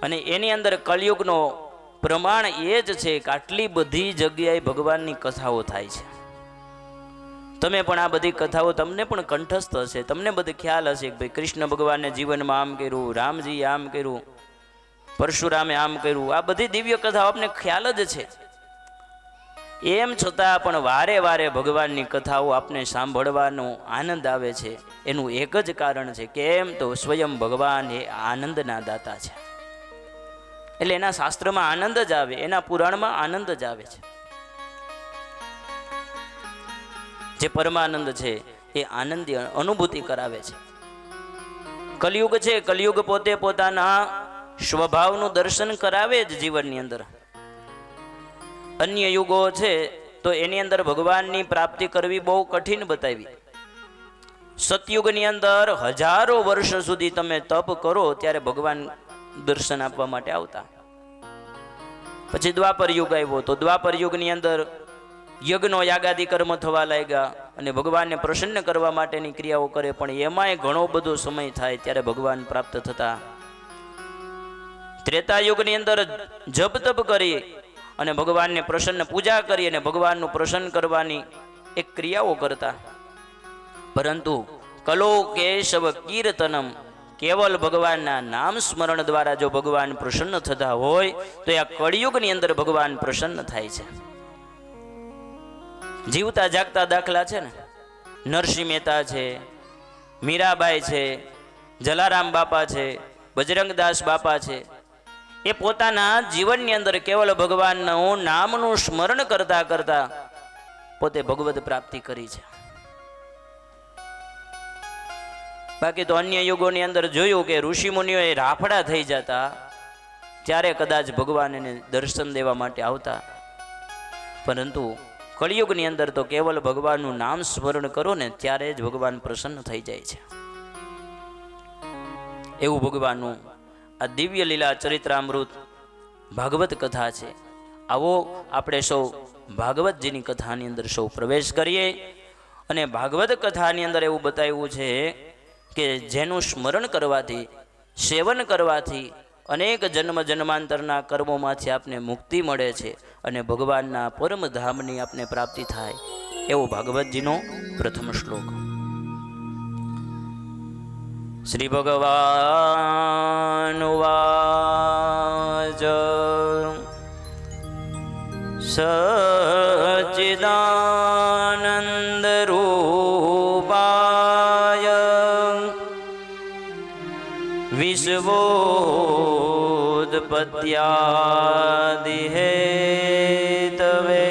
અને એની અંદર કળિયુગનો પ્રમાણ એ જ છે કે આટલી બધી જગ્યાએ ભગવાનની કથાઓ થાય છે. તમે પણ આ બધી કથાઓ તમને પણ કંઠસ્થ હશે, તમને બધી ખ્યાલ હશે કે ભાઈ કૃષ્ણ ભગવાને જીવનમાં આમ કર્યું, રામજીએ આમ કર્યું, પરશુરામે આમ કર્યું, આ બધી દિવ્ય કથાઓ આપને ખ્યાલ જ છે. એમ છતાં પણ વારે વારે ભગવાનની કથાઓ આપને સાંભળવાનો આનંદ આવે છે. એનું એક જ કારણ છે, કેમ તો સ્વયં ભગવાન એ આનંદના દાતા છે. એટલે એના શાસ્ત્રમાં આનંદ જ આવે, એના પુરાણમાં આનંદ જ આવે છે. જે પરમાનંદ છે એ આનંદી અનુભૂતિ કરાવે છે. કલિયુગ છે, કલિયુગ પોતે પોતાના સ્વભાવનું દર્શન કરાવે જ જીવનની અંદર. અન્ય યુગો છે તો એની અંદર ભગવાનની પ્રાપ્તિ કરવી બહુ કઠિન બતાવી. સતયુગની અંદર હજારો વર્ષ સુધી તમે તપ કરો ત્યારે ભગવાન દર્શન આપવા માટે આવતા. પછી દ્વાપર યુગ આવ્યો તો દ્વાપર યુગની અંદર યજ્ઞો યાગાદી કર્મ થવા લાગ્યા અને ભગવાનને પ્રસન્ન કરવા માટેની ક્રિયાઓ કરે, પણ એમાંય ઘણો બધો સમય થાય ત્યારે ભગવાન પ્રાપ્ત થતા. ત્રેતા યુગની અંદર જપ તપ કરી અને ભગવાનને પ્રસન્ન પૂજા કરી અને ભગવાનનું પ્રસન્ન કરવાની એક ક્રિયાઓ કરતા. પરંતુ કલો કેશવ કીર્તનમ, કેવલ ભગવાનના નામ સ્મરણ દ્વારા જો ભગવાન પ્રસન્ન થતા હોય તો આ કળિયુગની અંદર ભગવાન પ્રસન્ન થાય છે. જીવતા જાગતા દાખલા છે ને, નરસિંહ મહેતા છે, મીરાબાઈ છે, જલારામ બાપા છે, બજરંગદાસ બાપા છે. એ પોતાના જીવનની અંદર કેવલ ભગવાનનું નામનું સ્મરણ કરતા કરતા પોતે ભગવદ પ્રાપ્તિ કરી છે. બાકી તો અન્ય યુગોની અંદર જોયું કે ઋષિ મુનિઓ એ રાફડા થઈ જતા ત્યારે કદાચ ભગવાન એને દર્શન દેવા માટે આવતા. પરંતુ કળિયુગની અંદર તો કેવલ ભગવાનનું નામ સ્મરણ કરો ને ત્યારે જ ભગવાન પ્રસન્ન થઈ જાય છે. એવું ભગવાનનું આ દિવ્ય લીલા ચરિત્રામૃત ભાગવત કથા છે. આવો આપણે સૌ ભાગવતજીની કથાની અંદર સૌ પ્રવેશ કરીએ. અને ભાગવત કથાની અંદર એવું બતાવ્યું છે કે જેનું સ્મરણ કરવાથી, સેવન કરવાથી અનેક જન્મ જન્માંતરના કર્મોમાંથી આપને મુક્તિ મળે છે અને ભગવાનના પરમધામની આપને પ્રાપ્તિ થાય. એવો ભાગવતજીનો પ્રથમ શ્લોક. શ્રી ભગવાન વાચ સચ્ચિદાનંદ રૂપાય વિશ્વોત્પત્યાદિ હેતવે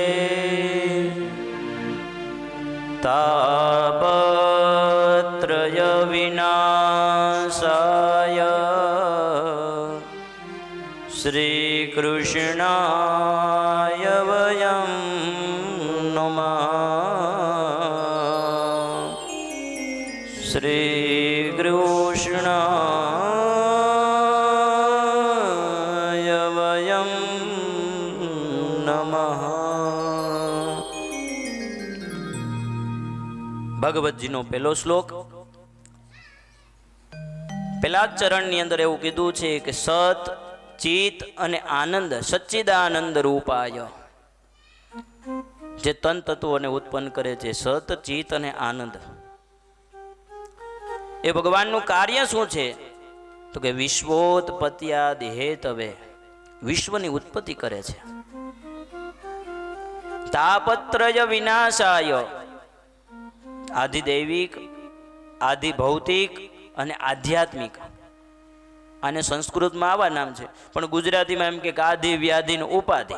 તાપત્રય વિનાશાય શ્રી કૃષ્ણાય વયં નમઃ. શ્રી કૃષ્ણાય વયં નમઃ. ભગવતજીનો પહેલો શ્લોક. પહેલા ચરણની અંદર એવું કીધું છે કે સત, ચિત અને આનંદ, સચ્ચિદાનંદ રૂપાય, જે તન તત્વોને ઉત્પન્ન કરે છે, સત, ચિત અને આનંદ. એ ભગવાનનું કાર્ય શું છે તો કે વિશ્વોત્પત્યાદિ હેતવે, વિશ્વની ઉત્પત્તિ કરે છે. તાપત્રય વિનાશાય, આધિ દૈવિક, આધિ ભૌતિક અને આધ્યાત્મિક. આને સંસ્કૃતમાં આવા નામ છે, પણ ગુજરાતીમાં એમ કે આધિ વ્યાધિ ને ઉપાધિ.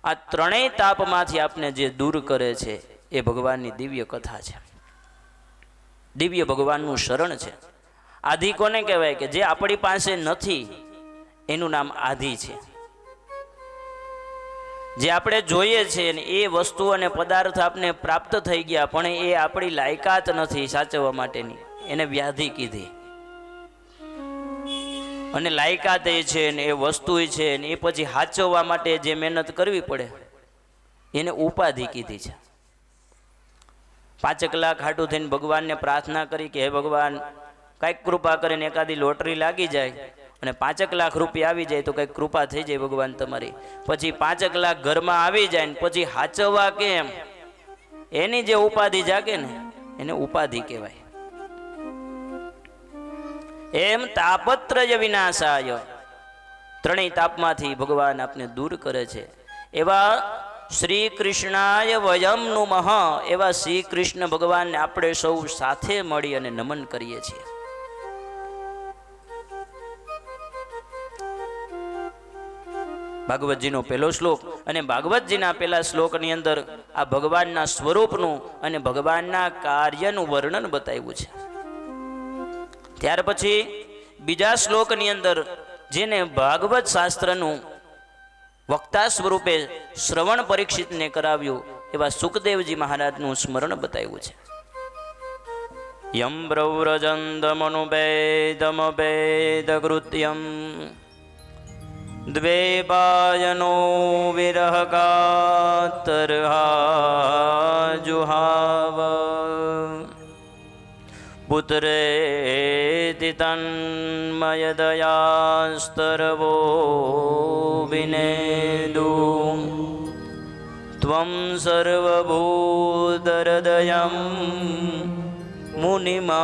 આ ત્રણેય તાપમાંથી આપને જે દૂર કરે છે એ ભગવાનની દિવ્ય કથા છે, દિવ્ય ભગવાનનું શરણ છે. આધિ કોને કહેવાય? કે જે આપણી પાસે નથી એનું નામ આધિ છે. જે આપણે જોઈએ છે ને એ વસ્તુ અને પદાર્થ આપને પ્રાપ્ત થઈ ગયા પણ એ આપણી લાયકાત નથી સાચવવા માટેની, એને વ્યાધિ કીધી. અને લાયકાત એ છે ને એ વસ્તુ છે ને એ પછી સાચવવા માટે જે મહેનત કરવી પડે એને ઉપાધિ કીધી છે. 5 કલાક હાટું થઈને ભગવાનને પ્રાર્થના કરી કે હે ભગવાન કંઈક કૃપા કરીને એકાદી લોટરી લાગી જાય અને 5 લાખ રૂપિયા આવી જાય તો કંઈક કૃપા થઈ જાય ભગવાન તમારી. પછી 5 લાખ ઘરમાં આવી જાય ને પછી હાચવવા કેમ, એની જે ઉપાધિ જાગે ને એને ઉપાધિ કહેવાય. એમ તાપત્રય વિનાશાય, ત્રણેય તાપમાંથી ભગવાન આપને દૂર કરે છે. એવા શ્રી કૃષ્ણાય વયમ નુમઃ, એવા શ્રી કૃષ્ણ ભગવાનને આપણે સૌ સાથે મળી અને નમન કરીએ છીએ. ભાગવતજીનો પહેલો શ્લોક અને ભાગવતજીના પહેલા શ્લોકની અંદર આ ભગવાનના સ્વરૂપનું અને ભગવાનના કાર્યનું વર્ણન બતાવ્યું છે. ત્યાર પછી બીજા શ્લોકની અંદર જેને ભાગવત શાસ્ત્રનું વક્તા સ્વરૂપે શ્રવણ પરીક્ષિતને કરાવ્યું એવા સુખદેવજી મહારાજનું સ્મરણ બતાવ્યું છે. યમ બ્રવ્રજંદમનુભેદમભેદકૃત્યમ દ્વેપાયનો વિરહ કાતરહા જુહાવ પુત્રેતિ તન્મયદયાસ્તરવો વિનેદુ ત્વં સર્વભૂતહૃદયં મુનિમાનતોસ્મિ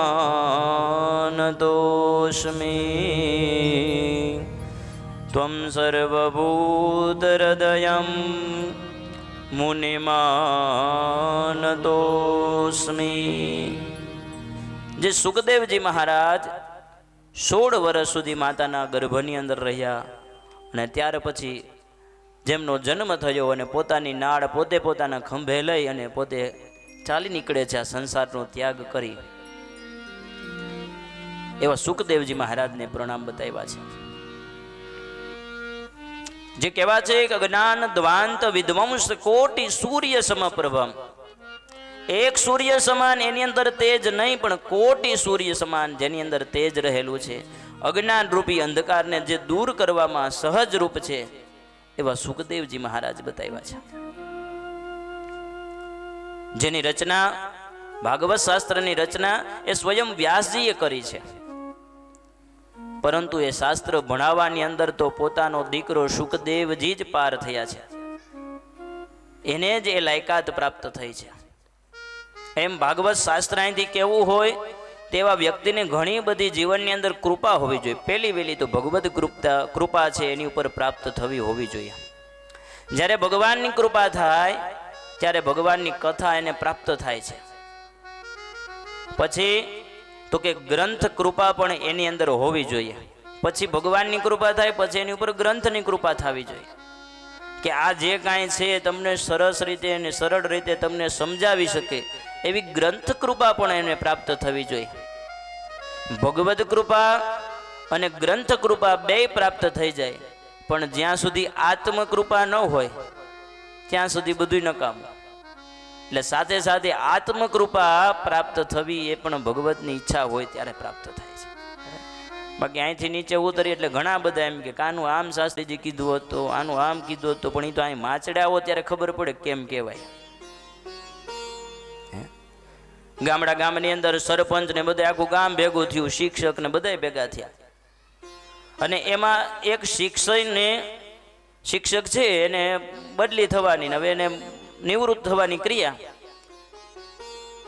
ત્વં સર્વભૂતહૃદયં મુનિમાનતોસ્મિ. જે સુખદેવજી મહારાજ 16 વર્ષ સુધી માતાના ગર્ભની અંદર રહ્યા અને ત્યાર પછી જેમનો જન્મ થયો અને પોતાની નાળ પોતે પોતાના ખંભે લઈ અને પોતે ચાલી નીકળે છે આ સંસારનો ત્યાગ કરી, એવા સુખદેવજી મહારાજને પ્રણામ બતાવ્યા છે. જે કહેવા છે કે જ્ઞાન દ્વાંત વિધ્વંસ કોટી સૂર્ય સમપ્રભમ. એક સૂર્ય સમાન એની અંદર તેજ નહીં પણ કોટી સૂર્ય સમાન જેની અંદર તેજ રહેલું છે. અજ્ઞાન રૂપી અંધકારને જે દૂર કરવામાં સહજ રૂપ છે એવા સુખદેવજી મહારાજ બતાવ્યા છે. જેની રચના ભાગવત શાસ્ત્રની રચના એ સ્વયં વ્યાસજીએ કરી છે, પરંતુ એ શાસ્ત્ર ભણાવવાની અંદર તો પોતાનો દીકરો સુખદેવજી જ પાર થયા છે, એને જ એ લાયકાત પ્રાપ્ત થઈ છે. એમ ભાગવત શાસ્ત્ર અહીંથી કેવું હોય તેવા વ્યક્તિને ઘણી બધી જીવનની અંદર કૃપા હોવી જોઈએ. પહેલી વહેલી તો ભગવદ કૃપા છે એની ઉપર પ્રાપ્ત થવી હોવી જોઈએ. જ્યારે ભગવાનની કૃપા થાય ત્યારે ભગવાનની કથા એને પ્રાપ્ત થાય છે. પછી તો કે ગ્રંથ કૃપા પણ એની અંદર હોવી જોઈએ. પછી ભગવાનની કૃપા થાય પછી એની ઉપર ગ્રંથની કૃપા થવી જોઈએ કે આ જે કાંઈ છે તમને સરસ રીતે અને સરળ રીતે તમને સમજાવી શકે એવી ગ્રંથ કૃપા પણ એને પ્રાપ્ત થવી જોઈએ. ભગવદ કૃપા અને ગ્રંથ કૃપા બે પ્રાપ્ત થઈ જાય, પણ જ્યાં સુધી આત્મકૃપા ન હોય ત્યાં સુધી બધું નકામું. એટલે સાથે સાથે આત્મકૃપા પ્રાપ્ત થવી એ પણ ભગવતની ઈચ્છા હોય ત્યારે પ્રાપ્ત થાય છે. બાકી અહીંથી નીચે ઉતરી એટલે ઘણા બધા એમ કે આનું આમ શાસ્ત્રીજી કીધું હતું, આનું આમ કીધું હતું, પણ એ તો અહીં માચડે આવો ત્યારે ખબર પડે કેમ કહેવાય. ગામની અંદર સરપંચ ને બધા આખું ગામ ભેગું થયું, શિક્ષક ને બધા ભેગા થયા અને એમાં એક શિક્ષક છે એને બદલી થવાની, હવે એને નિવૃત્ત થવાની ક્રિયા.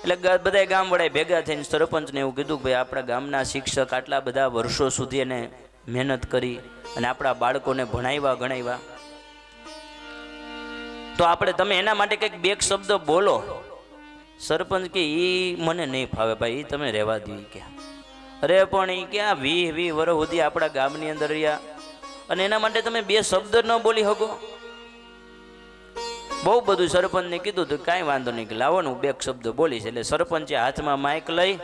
એટલે બધા ગામ વડા ભેગા થઈને સરપંચને એવું કીધું કે ભાઈ આપણા ગામના શિક્ષક આટલા બધા વર્ષો સુધી એને મહેનત કરી અને આપણા બાળકોને ભણાવ્યા ગણાવ્યા, તો આપણે તમે એના માટે કંઈક બે શબ્દ બોલો. સરપંચ કે એ મને નહીં ફાવે ભાઈ, એ તમે રહેવા દો કે અરે પણ એ ક્યાં 20 વર્ષ સુધી આપણા ગામની અંદર રહ્યા અને એના માટે તમે 2 શબ્દ ન બોલી શકો? બહુ બધું સરપંચને કીધું તો કાંઈ વાંધો નહીં, કે લાવો ને હું 2 શબ્દ બોલીશ. એટલે સરપંચે હાથમાં માઇક લઈ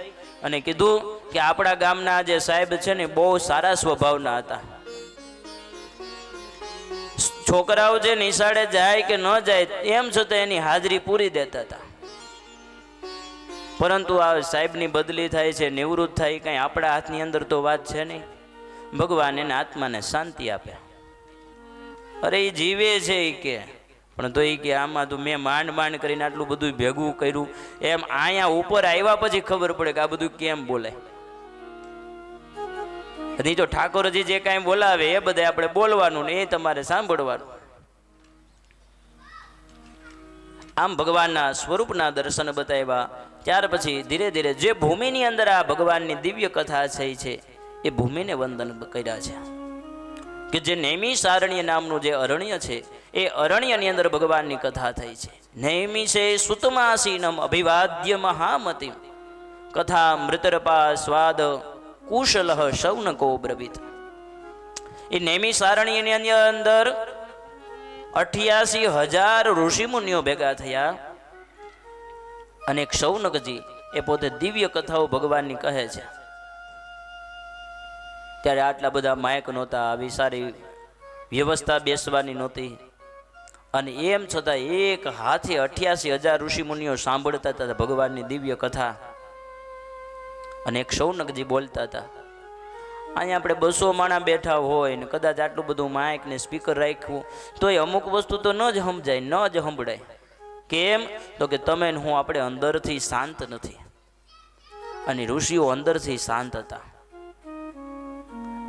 અને કીધું કે આપણા ગામના જે સાહેબ છે ને બહુ સારા સ્વભાવના હતા. છોકરાઓ જે નિશાળે જાય કે ન જાય એમ છતાં એની હાજરી પૂરી દેતા હતા. પરંતુ આ સાહેબની બદલી થાય છે, નિવૃત્ત થાય, કંઈ આપણા હાથની અંદર તો વાત છે નહીં. ભગવાન એના આત્માને શાંતિ આપે. અરે એ જીવે છે એ કે, પણ તો એ કે આમાં તો મેં માંડ કરીને આટલું બધું ભેગું કર્યું, એમ અહીંયા ઉપર આવ્યા પછી ખબર પડે કે આ બધું કેમ બોલે. નહીં તો ઠાકોરજી જે કાંઈ બોલાવે એ બધે આપણે બોલવાનું ને એ તમારે સાંભળવાનું. આમ ભગવાનના સ્વરૂપના દર્શન બતાવ્યા. ત્યાર પછી ધીરે ધીરે જે ભૂમિની અંદર આ ભગવાનની દિવ્ય કથા થઈ છે એ ભૂમિને વંદન કર્યા છે. કે જે નૈમિષારણ્ય નામનું જે અરણ્ય છે એ અરણ્યની અંદર ભગવાનની કથા થઈ છે. નૈમિષે સુતમાસીનમ અભિવાદ્ય મહામતિમ કથા મૃતરપા સ્વાદ કુશલ શૌનકો બ્રવીત. એ નૈમિષારણ્યની અંદર 88,000 ઋષિમુનિઓ ભેગા થયા અને શૌનકજી એ પોતે દિવ્ય કથાઓ ભગવાનની કહે છે. ત્યારે આટલા બધા માયક નહોતા, આવી સારી વ્યવસ્થા બેસવાની નહોતી, અને એમ છતાં એક હાથે 88,000 ઋષિમુનિઓ સાંભળતા હતા ભગવાનની દિવ્ય કથા. અને એક શૌનકજી બોલતા હતા. અહીંયા આપણે 200 માણા બેઠા હોય ને કદાચ આટલું બધું માઇક ને સ્પીકર રાખ્યું તોય અમુક વસ્તુ તો ન જ સમજાય, ન જ સંભળાય. કેમ? તો કે તમે હું આપણે અંદરથી શાંત નથી, અને ઋષિઓ અંદરથી શાંત હતા.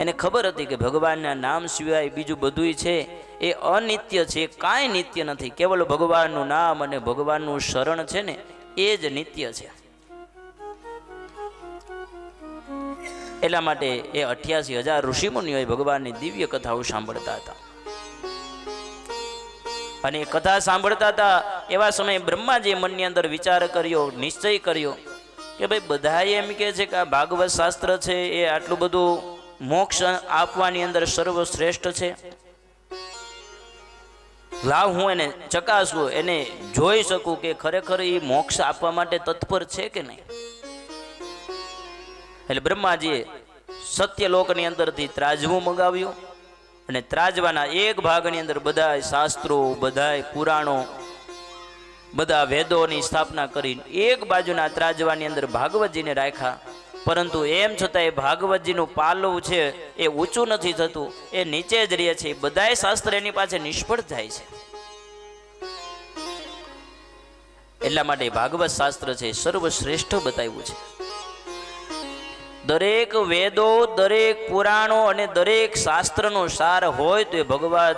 એને ખબર હતી કે ભગવાનના નામ સિવાય બીજું બધું છે એ અનિત્ય છે, કાંઈ નિત્ય નથી. કેવલ ભગવાનનું નામ અને ભગવાનનું શરણ છે ને એ જ નિત્ય છે. એટલા માટે એ 88,000 ઋષિમુનિઓએ ભગવાનની દિવ્ય કથાઓ સાંભળતા હતા. અને એ કથા સાંભળતા હતા એવા સમયે બ્રહ્માજીએ મનની અંદર વિચાર કર્યો, નિશ્ચય કર્યો કે ભાઈ બધા એમ કહે છે કે આ ભાગવત શાસ્ત્ર છે એ આટલું બધું મોક્ષ આપવાની અંદર સર્વશ્રેષ્ઠ છે. લાવ હું એને ચકાસું, એને જોઈ શકું કે ખરેખર એ મોક્ષ આપવા માટે તત્પર છે કે નહીં. એટલે બ્રહ્માજીએ સત્યલોકની અંદરથી ત્રાજવું મંગાવ્યું અને ત્રાજવાના એક ભાગની અંદર બધા શાસ્ત્રો, બધા પુરાણો, બધા વેદોની સ્થાપના કરીને એક બાજુના ત્રાજવાની અંદર ભાગવતજીને રાખ્યા. પરંતુ એમ છતાં એ ભાગવતજીનું પાલવ છે એ ઊંચું નથી થતું, એ નીચે જ રહે છે. બધાય શાસ્ત્ર એની પાસે નિષ્ફળ જાય છે. એટલા માટે ભાગવત શાસ્ત્ર છે સર્વશ્રેષ્ઠ બતાવ્યું છે. દરેક વેદો, દરેક પુરાણો અને દરેક શાસ્ત્રનો સાર હોય તો એ ભગવત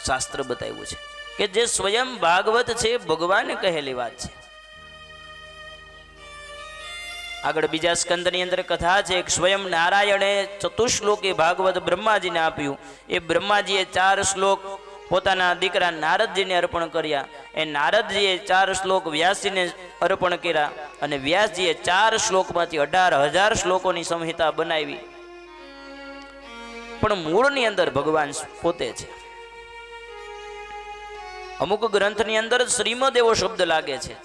શાસ્ત્ર બતાવ્યું છે કે જે સ્વયં ભાગવત છે ભગવાને કહેલી વાત છે. આગળ બીજા સ્કંદની અંદર કથા છે કે સ્વયં નારાયણે ચતુશ્લોકી ભાગવત બ્રહ્માજીને આપ્યું. એ બ્રહ્માજીએ 4 શ્લોક પોતાના દીકરા નારદજીને અર્પણ કર્યા. એ નારદજીએ 4 શ્લોક વ્યાસજીને અર્પણ કર્યા અને વ્યાસજીએ 4 શ્લોકમાંથી 18,000 શ્લોકોની સંહિતા બનાવી. પણ મૂળની અંદર ભગવાન પોતે છે. અમુક ગ્રંથની અંદર શ્રીમદ એવો શબ્દ લાગે છે.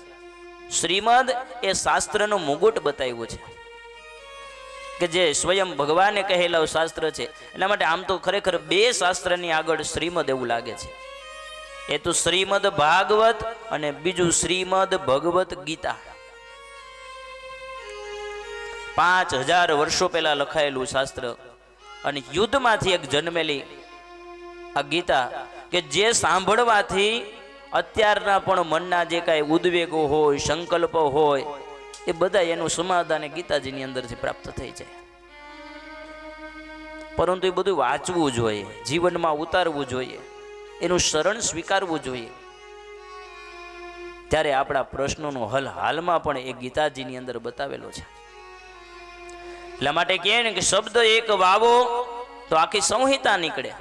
શ્રીમદ એ શાસ્ત્રનો મુગુટ બતાવ્યું છે કે જે સ્વયં ભગવાને કહેલા શાસ્ત્ર છે. એટલા માટે આમ તો ખરેખર 2 શાસ્ત્રની આગળ શ્રીમદ એવું લાગે છે. એ તો શ્રીમદ ભાગવત અને બીજું શ્રીમદ ભગવત ગીતા. 5000 વર્ષો પહેલા લખાયેલું શાસ્ત્ર અને યુદ્ધમાંથી એક જન્મેલી આ ગીતા કે જે સાંભળવાથી અત્યારના પણ મનના જે કાંઈ ઉદ્વેગો હોય, સંકલ્પો હોય એ બધા એનું સમાધાન ગીતાજીની અંદરથી પ્રાપ્ત થઈ જાય. પરંતુ એ બધું વાંચવું જોઈએ, જીવનમાં ઉતારવું જોઈએ, એનું શરણ સ્વીકારવું જોઈએ. ત્યારે આપણા પ્રશ્નોનો હલ હાલમાં પણ એ ગીતાજીની અંદર બતાવેલો છે. એટલા માટે કહે ને કે શબ્દ એક વાવો તો આખી સંહિતા નીકળે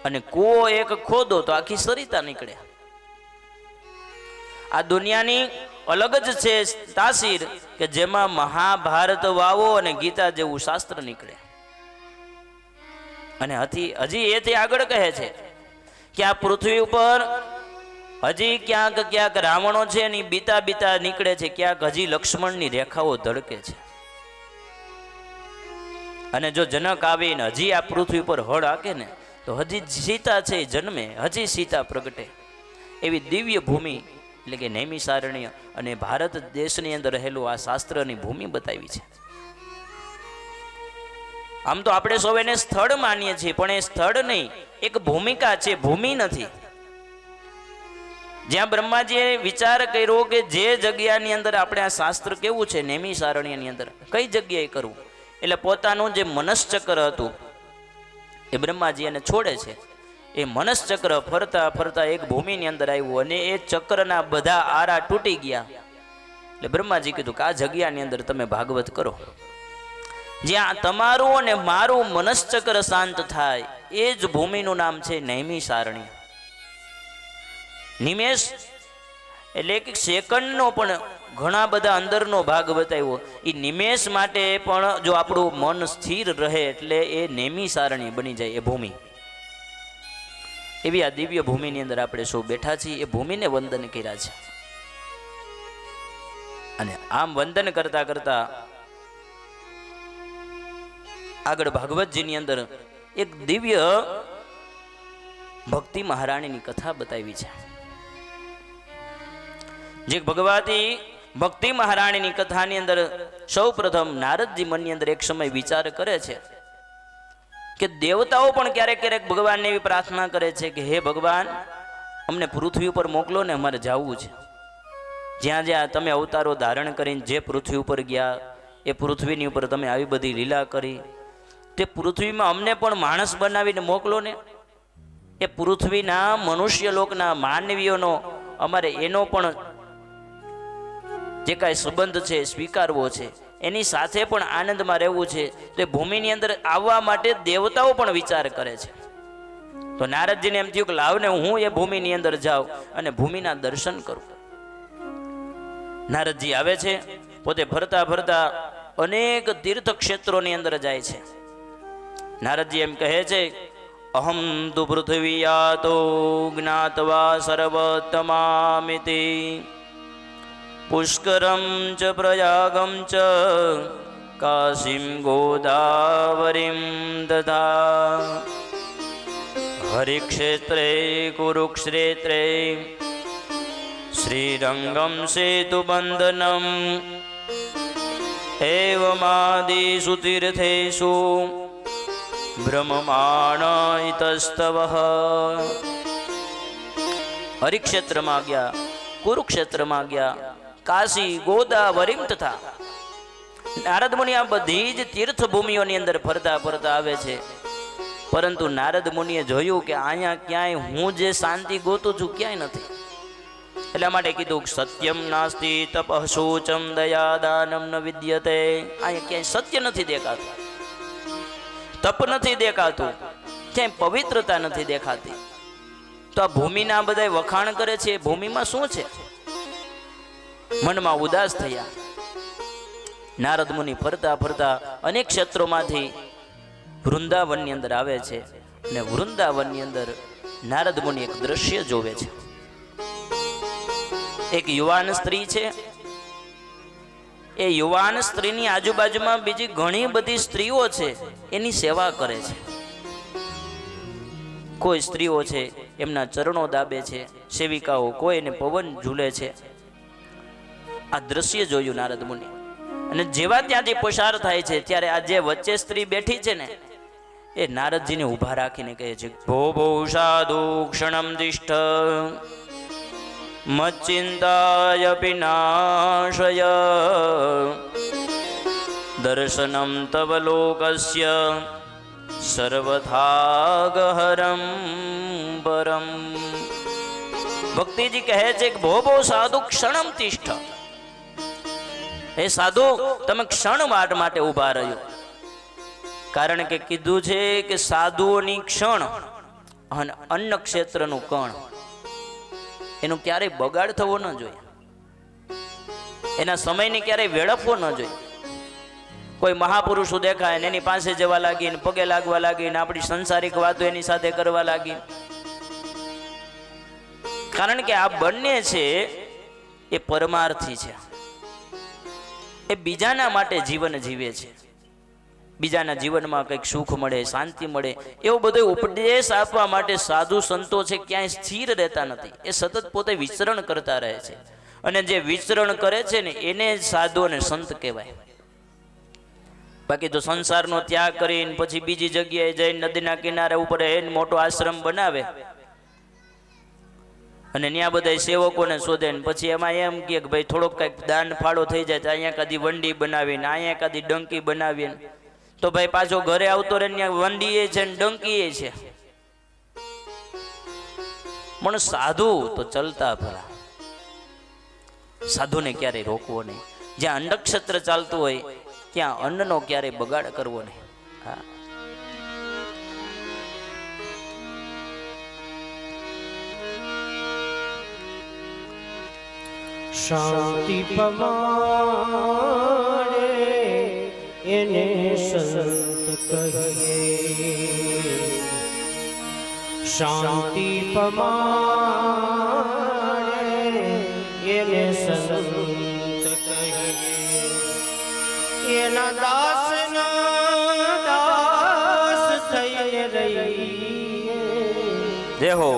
અને કૂવો એક ખોદો તો આખી સરિતા નીકળે. આ દુનિયાની અલગ જ છે તાસીર કે જેમાં મહાભારત વાવો અને ગીતા જેવું શાસ્ત્ર નીકળે. અને હજી એથી આગળ કહે છે કે આ પૃથ્વી ઉપર હજી ક્યાંક રાવણો છે એની બીતા નીકળે છે, ક્યાંક હજી લક્ષ્મણની રેખાઓ ધડકે છે. અને જો જનક આવીને હજી આ પૃથ્વી પર હળ હાકે ને તો હજી સીતા છે જન્મે, હજી સીતા પ્રગટે. એવી દિવ્ય ભૂમિ એટલે કે નૈમિષારણ્ય અને ભારત દેશની અંદર રહેલું આ શાસ્ત્રની ભૂમિ બતાવી છે. આમ તો આપણે સૌ એને સ્થળ માનીએ છીએ, પણ એ સ્થળ નહીં, એક ભૂમિકા છે, ભૂમિ નથી. જ્યાં બ્રહ્માજીએ વિચાર કર્યો કે જે જગ્યાની અંદર આપણે આ શાસ્ત્ર કેવું છે નૈમિષારણ્યની અંદર કઈ જગ્યાએ કરવું, એટલે પોતાનું જે મનસ્ચક્ર હતું એ બ્રહ્માજી એને છોડે છે. એ મનસ્ચક્ર ફરતા ફરતા એક ભૂમિની અંદર આવ્યું અને એ ચક્રના બધા આરા તૂટી ગયા. એટલે બ્રહ્માજી કીધું કે આ જગ્યાની અંદર તમે ભાગવત કરો, જ્યાં તમારું અને મારું મનસ્ચક્ર શાંત થાય એ જ ભૂમિનું નામ છે નૈમિષારણ્ય. નિમેષ એટલે એક સેકન્ડનો પણ ઘણા બધા અંદરનો ભાગ બતાવ્યો. એ નિમેષ માટે પણ જો આપણું મન સ્થિર રહે એટલે એ નૈમિષારણ્ય બની જાય એ ભૂમિ. એવી આ દિવ્ય ભૂમિની અંદર આપણે સૌ બેઠા છીએ, એ ભૂમિને વંદન કર્યા છે. અને આમ વંદન કરતા કરતા આગળ ભાગવતજીની અંદર એક દિવ્ય ભક્તિ મહારાણીની કથા બતાવી છે. જે ભગવતી ભક્તિ મહારાણીની કથાની અંદર સૌ પ્રથમ નારદજી મનની અંદર એક સમય વિચાર કરે છે કે દેવતાઓ પણ ક્યારેક ક્યારેક ભગવાનને એવી પ્રાર્થના કરે છે કે હે ભગવાન, અમને પૃથ્વી ઉપર મોકલો ને, અમારે જવું છે. જ્યાં જ્યાં તમે અવતારો ધારણ કરીને જે પૃથ્વી ઉપર ગયા, એ પૃથ્વીની ઉપર તમે આવી બધી લીલા કરી, તે પૃથ્વીમાં અમને પણ માણસ બનાવીને મોકલો ને. એ પૃથ્વીના મનુષ્ય લોકના માનવીઓનો અમારે એનો પણ જે કાંઈ સંબંધ છે સ્વીકારવો છે, એની સાથે પણ આનંદમાં રહેવું છે. તો એ ભૂમિની અંદર આવવા માટે દેવતાઓ પણ વિચાર કરે છે. તો નારદજીને એમ થયું કે લાવને હું એ ભૂમિની અંદર જાઉં અને ભૂમિના દર્શન કરું. નારદજી આવે છે, પોતે ફરતા ફરતા અનેક તીર્થ ક્ષેત્રોની અંદર જાય છે. નારદજી એમ કહે છે, અહમ તુ પૃથ્વીયાતો જ્ઞાત્વા સર્વોત્તમામિતિ પુષ્કરમ ચ પ્રયાગમ ચ કાશીમ ગોદાવરીમ તથા હરિક્ષેત્રે કુરુક્ષેત્રે શ્રીરંગમ સેતુબંધનમ એવમાદિષુ તીર્થેષુ બ્રહ્માણ ઇતસ્તવ. હરિક્ષેત્રમાં ગયા, કુરુક્ષેત્રમાં ગયા, કાશી ગોદાવરીમ તથા. નારદ મુનિ આ બધી જ તીર્થ ભૂમિઓની અંદર ફરતા ફરતા આવે છે, પરંતુ નારદ મુનિએ જોયું કે અહીંયા ક્યાંય હું જે શાંતિ ગોતું છું ક્યાંય નથી. એટલા માટે કીધું સત્યમ નાસ્તિ તપઃ શોચમ દયા દાનમ ન વિદ્યતે. અહીંયા ક્યાંય સત્ય નથી દેખાતું, તપ નથી દેખાતું, ક્યાંય પવિત્રતા નથી દેખાતી. તો આ ભૂમિના બધા વખાણ કરે છે, ભૂમિમાં શું છે? મનમાં ઉદાસ થયા. નારદ મુનિ ફરતા ફરતા અનેક ક્ષેત્રોમાંથી વૃંદાવનની અંદર આવે છે અને વૃંદાવનની અંદર નારદ મુનિ એક દ્રશ્ય જોવે છે. એક યુવાન સ્ત્રી છે, એ યુવાન સ્ત્રીની આજુબાજુમાં બીજી ઘણી બધી સ્ત્રીઓ છે, એની સેવા કરે છે. કોઈ સ્ત્રીઓ છે એમના ચરણો દાબે છે, સેવિકાઓ કોઈ એને પવન ઝૂલે છે. આ દ્રશ્ય જોયું નારદ મુનિ, અને જેવા ત્યાંથી પસાર થાય છે ત્યારે આ જે વચ્ચે સ્ત્રી બેઠી છે ને એ નારદજીને ઊભા રાખીને કહે છે, ભો ભો સાધુ ક્ષણમ તિષ્ઠ મચ્ચિંતાય વિનાશય દર્શનમ તવ લોકસ્ય સર્વથા ગહરમ પરમ. ભક્તિજી કહે છે કે ભો ભો સાધુ ક્ષણમ તિષ્ઠ. હે સાધુ, તમે ક્ષણ વાર માટે ઊભા રહ્યો. કારણ કે કીધું છે કે સાધુઓની ક્ષણ અને અન્ન ક્ષેત્રનું કણ એનું ક્યારેય બગાડ થવો ન જોઈએ. એના સમયની ક્યારેય વેડફવો ન જોઈએ. કોઈ મહાપુરુષો દેખાય ને એની પાસે જવા લાગીને પગે લાગવા લાગીને આપણી સંસારિક વાતો એની સાથે કરવા લાગી. કારણ કે આ બંને છે એ પરમાર્થી છે, એ બીજાના માટે જીવન જીવે છે, બીજાના જીવનમાં કંઈક સુખ મળે, શાંતિ મળે, એવો બધો ઉપદેશ આપવા માટે સાધુ સંતો છે ક્યાંય સ્થિર રહેતા નથી. એ સતત પોતે વિચરણ કરતા રહે છે, અને જે વિચરણ કરે છે ને એને સાધુ અને સંત કહેવાય. બાકી તો સંસારનો ત્યાગ કરીને પછી બીજી જગ્યાએ જઈને નદીના કિનારે ઉપર એને મોટો આશ્રમ બનાવે અને ત્યાં બધા સેવકોને શોધે ને પછી એમાં એમ કે ભાઈ થોડોક કંઈક દાન ફાળો થઈ જાય તો અહીંયા કાદી વંડી બનાવીને અહીંયા કાદી ડંકી બનાવીને, તો ભાઈ પાછો ઘરે આવતો રહે ત્યાં વંડી છે ને ડંકી છે. પણ સાધુ તો ચલતા ભલા, સાધુને ક્યારેય રોકવો નહીં. જ્યાં અંડક્ષત્ર ચાલતું હોય ત્યાં અન્નનો ક્યારેય બગાડ કરવો નહીં. હા, શાંતિ પમાડે એને સંત કહીએ, શાંતિ પમાડે એને સંત કહીએ, એના દાસના દાસ થઈ રહીએ, દેહો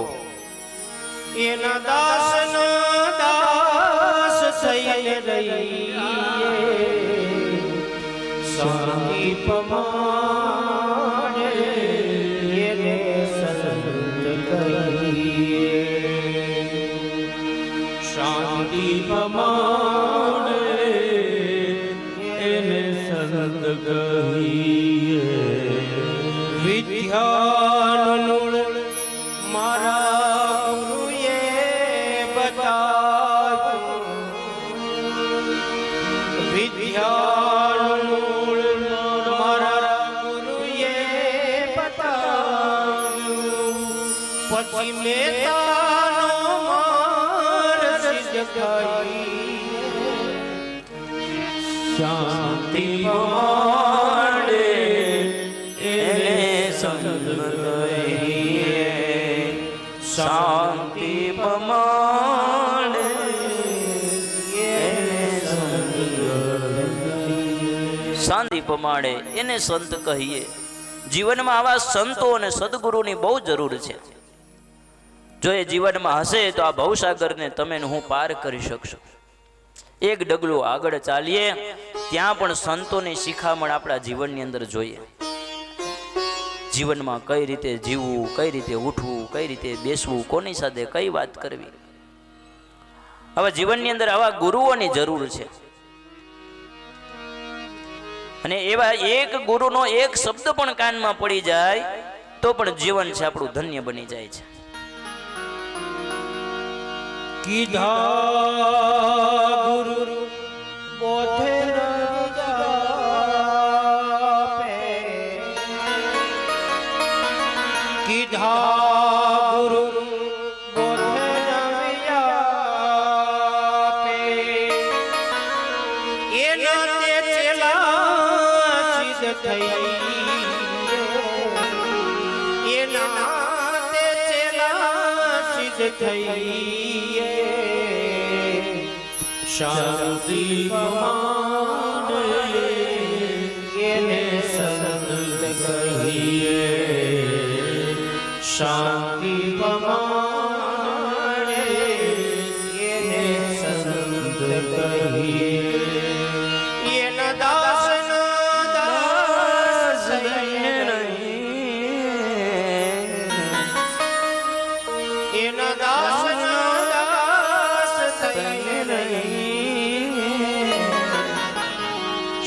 એના દાસના દાસ થઈ રહીએ, શાંતિ પમાડે એને સંત કહીએ, શાંતિ પમાડે એને સંત કહીએ. વિદ્યાનું મારા ગુરુએ બતાવ્યું, વિદ્યાનું મારા ગુરુએ બતાવ્યું, પછી મેં તાનો માર સિદ્ધ કરી, શાંતિ પમાડે એને સંત કહીએ, શાંતિ પમાડે એને સંત કહીએ, શાંતિ પમાડે એને સંત કહીએ. જીવનમાં આવા સંતો અને સદગુરુની બહુ જરૂર છે. જો એ જીવનમાં હશે તો આ ભવસાગરને તમે ને હું પાર કરી શકશો. એક ડગલું આગળ ચાલીએ ત્યાં પણ સંતોની શિખામણ આપણા જીવનની અંદર જોઈએ. જીવનમાં કઈ રીતે જીવવું, કઈ રીતે ઉઠવું, કઈ રીતે બેસવું, કોની સાથે કઈ વાત કરવી. હવે જીવનની અંદર આવા ગુરુઓની જરૂર છે. અને એવા એક ગુરુનો એક શબ્દ પણ કાનમાં પડી જાય તો પણ જીવન છે આપણું ધન્ય બની જાય છે. કીધા ગુરુ પોતે ન જાપે, કીધા ગુરુ પોતે ન જાપે, એના તે ચેલા સિદ્ધ થઈ, એના તે ચેલા સિદ્ધ થઈ, શાંતિ પમાડે એને સંત કહીએ, શાંતિ પમાડે એને સંત કહીએ, એના દાસના દાસ એના દાસના દાસ થઈ રહી,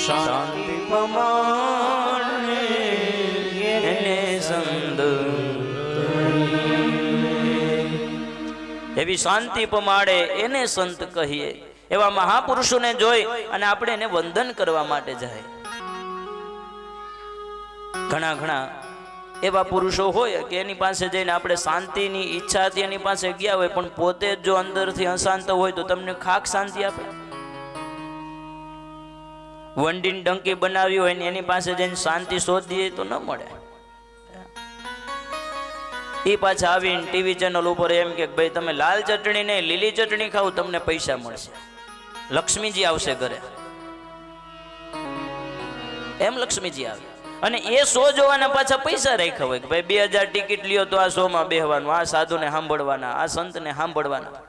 શાંતિ પમાડે એને સંત. એવી શાંતિ પમાડે એને સંત કહીએ. એવા મહાપુરુષોને જોઈ અને આપણે એને વંદન કરવા માટે જાય. ઘણા ઘણા એવા પુરુષો હોય કે એની પાસે જઈને આપણે શાંતિની ઈચ્છાથી એની પાસે ગયા હોય પણ પોતે જો અંદરથી અશાંત હોય તો તમને ખાક શાંતિ આપે. વંડીને ડંકી બનાવી હોય ને એની પાસે જઈને શાંતિ શોધીએ તો ન મળે. એ પાછા આવીને ટીવી ચેનલ ઉપર એમ કે ભાઈ તમે લાલ ચટણી ને લીલી ચટણી ખાવ તમને પૈસા મળશે, લક્ષ્મીજી આવશે ઘરે, એમ લક્ષ્મીજી આવે. અને એ શો જોવાના પાછા પૈસા રાખ્યા હોય કે ભાઈ 2000 ટિકિટ લ્યો તો આ શો માં બેહવાનું, આ સાધુને સાંભળવાના, આ સંતને સાંભળવાના.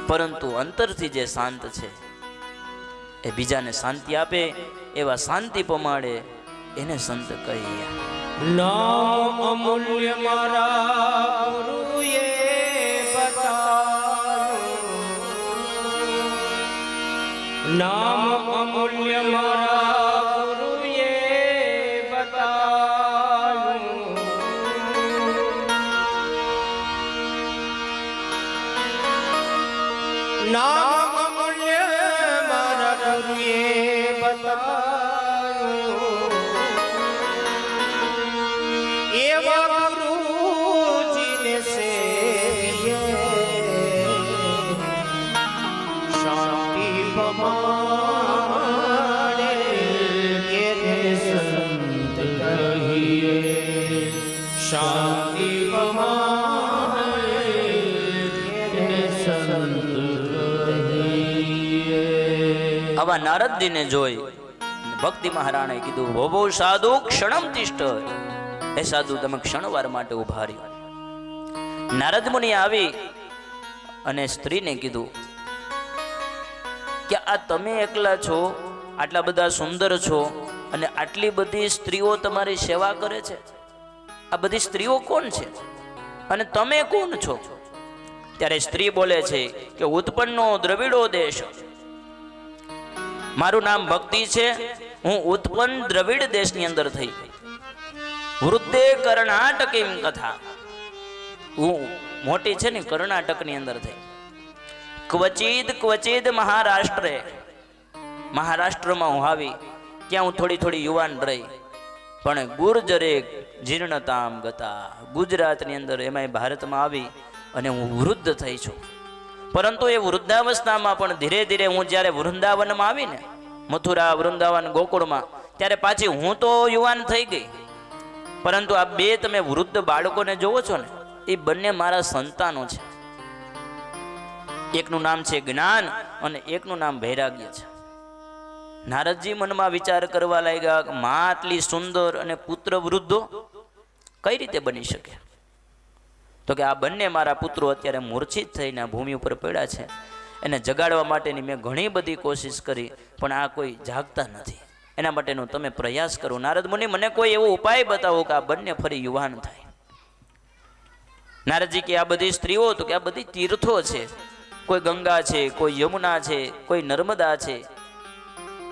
પરંતુ અંતરથી જે શાંત છે એ બીજાને શાંતિ આપે એવા શાંતિ પમાડે એને સંત કહીએ. નામ અમૂલ્ય મારા ગુરુએ બતાવ્યું, નામ અમૂલ્ય મારા ગુરુએ બતાવ્યું, નામ અમૂલ્ય મારા ગુરુએ બતાવ્યું, એવા ગુરુજીને સેવીએ શાંતિ પમાડે એને સંત કહીએ, શાંતિ પમાડે એને સંત કહીએ. આવા નારદજીને જોઈ ભક્તિ મહારાણે કીધું, ભો સાધુ ક્ષણમ તિષ્ઠ, એ સાધુ તમે ક્ષણવાર માટે ઉભા રહ્યો. નારદ મુનિ આવી અને સ્ત્રીને કીધું કે આ તમે એકલા છો, આટલા બધા સુંદર છો અને આટલી બધી સ્ત્રીઓ તમારી સેવા કરે છે, આ બધી સ્ત્રીઓ કોણ છે અને તમે કોણ છો? ત્યારે સ્ત્રી બોલે છે કે ઉત્પન્નો દ્રવિડો દેશ, મારું નામ ભક્તિ છે, હું ઉત્પન્ન દ્રવિડ દેશની અંદર થઈ, વૃદ્ધે કર્ણાટકીમ કથા, હું મોટી છે ને કર્ણાટકની અંદર થઈ, ક્વચિદ મહારાષ્ટ્રે, મહારાષ્ટ્રમાં હું આવી ત્યાં હું થોડી યુવાન રહી, પણ ગુર્જરે જીર્ણતામ ગતા, ગુજરાતની અંદર એમાંય ભારતમાં આવી અને હું વૃદ્ધ થઈ છું. પરંતુ એ વૃદ્ધાવસ્થામાં પણ ધીરે ધીરે હું જ્યારે વૃંદાવનમાં આવી ને, મથુરા વૃંદાવન ગોકુળમાં, ત્યારે પાછી હું તો યુવાન થઈ ગઈ. પરંતુ આ બે તમે વૃદ્ધ બાળકોને જોવો છો ને, એ બંને મારા સંતાનો છે. એકનું નામ છે જ્ઞાન અને એકનું નામ વૈરાગ્ય છે. નારદજી મનમાં વિચાર કરવા લાગ્યા કે માં આટલી સુંદર અને પુત્ર વૃદ્ધો કઈ રીતે બની શકે? તો કે આ બંને મારા પુત્રો અત્યારે મૂર્છિત થઈને ભૂમિ ઉપર પડ્યા છે, એને જગાડવા માટેની મેં ઘણી બધી કોશિશ કરી પણ આ કોઈ જાગતા નથી, એના માટેનો તમે પ્રયાસ કરો. નારદ મુનિ મને કોઈ એવો ઉપાય બતાવો કે આ બંને ફરી યુવાન થાય. નારદજી કે આ બધી સ્ત્રીઓ, તો કે આ બધી તીર્થો છે, કોઈ ગંગા છે, કોઈ યમુના છે, કોઈ નર્મદા છે,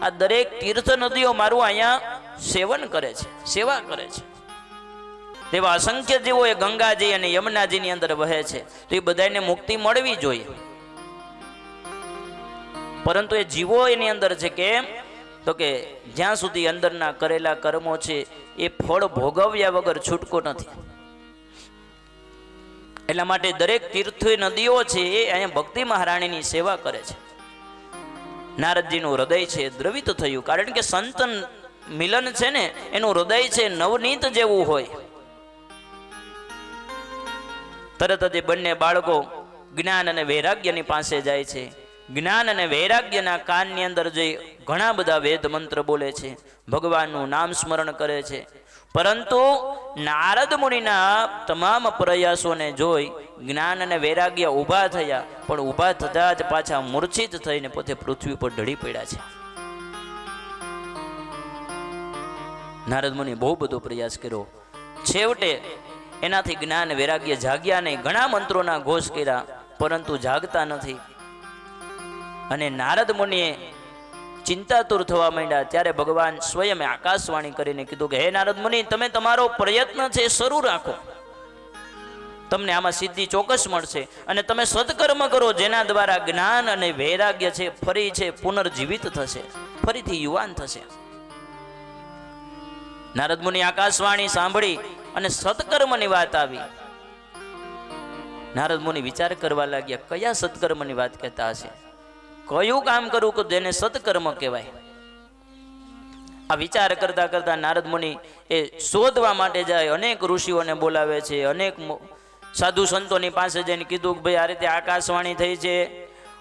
આ દરેક તીર્થ નદીઓ મારું અહીંયા સેવન કરે છે, સેવા કરે છે. તેવા અસંખ્ય જીવો એ ગંગાજી અને યમુનાજીની અંદર વહે છે, તો એ બધાને મુક્તિ મળવી જોઈએ. પરંતુ એ જીવો એની અંદર છે કેમ? તો કે જ્યાં સુધી અંદરના કરેલા કર્મો છે એ ફળ ભોગવ્યા વગર છૂટકો નથી. એટલા માટે દરેક તીર્થ નદીઓ છે એ અહીંયા ભક્તિ મહારાણીની સેવા કરે છે. નારદજીનું હૃદય છે દ્રવિત થયું, કારણ કે સંત મિલન છે ને એનું હૃદય છે નવનીત જેવું હોય. તરત જ બંને બાળકો જ્ઞાન અને વૈરાગ્યની પાસે જાય છે. જ્ઞાન અને વૈરાગ્યના કાનની અંદર જઈ ઘણા બધા વેદ મંત્ર બોલે છે, ભગવાનનું નામ સ્મરણ કરે છે. પરંતુ નારદ મુનિના તમામ પ્રયાસોને જોઈ જ્ઞાન અને વૈરાગ્ય ઊભા થયા, પણ ઊભા થતા જ પાછા મૂર્છિત થઈને પોતે પૃથ્વી પર ઢળી પડ્યા છે. નારદ મુનિ બહુ બધો પ્રયાસ કર્યો, છેવટે એનાથી જ્ઞાન વૈરાગ્ય જાગ્યા નહીં. ઘણા મંત્રોના ઘોષ કર્યા પરંતુ જાગતા નથી. અને નારદ મુનિએ ચિંતાતુર થવા માંડ્યા. ત્યારે ભગવાન સ્વયં આકાશવાણી કરીને કીધું કે હે નારદ મુનિ, તમે તમારો પ્રયત્ન છે શરૂ રાખો, તમને આમાં સિદ્ધિ ચોક્કસ મળશે. અને તમે સત્કર્મ કરો જેના દ્વારા જ્ઞાન અને વૈરાગ્ય છે ફરી છે પુનર્જીવિત થશે, ફરીથી યુવાન થશે. નારદ મુનિ આકાશવાણી સાંભળી અને સત્કર્મની વાત આવી. નારદ મુનિ વિચાર કરવા લાગ્યા કયા સત્કર્મની વાત કહેતા હશે. કયું કામ કરવું કે જેને સત્કર્મ કહેવાય? આ વિચાર કરતા કરતા નારદ મુનિ એ શોધવા માટે જાય, અનેક ઋષિઓને બોલાવે છે, અનેક સાધુ સંતોની પાસે જઈને કીધું કે ભાઈ આ રીતે આકાશવાણી થઈ છે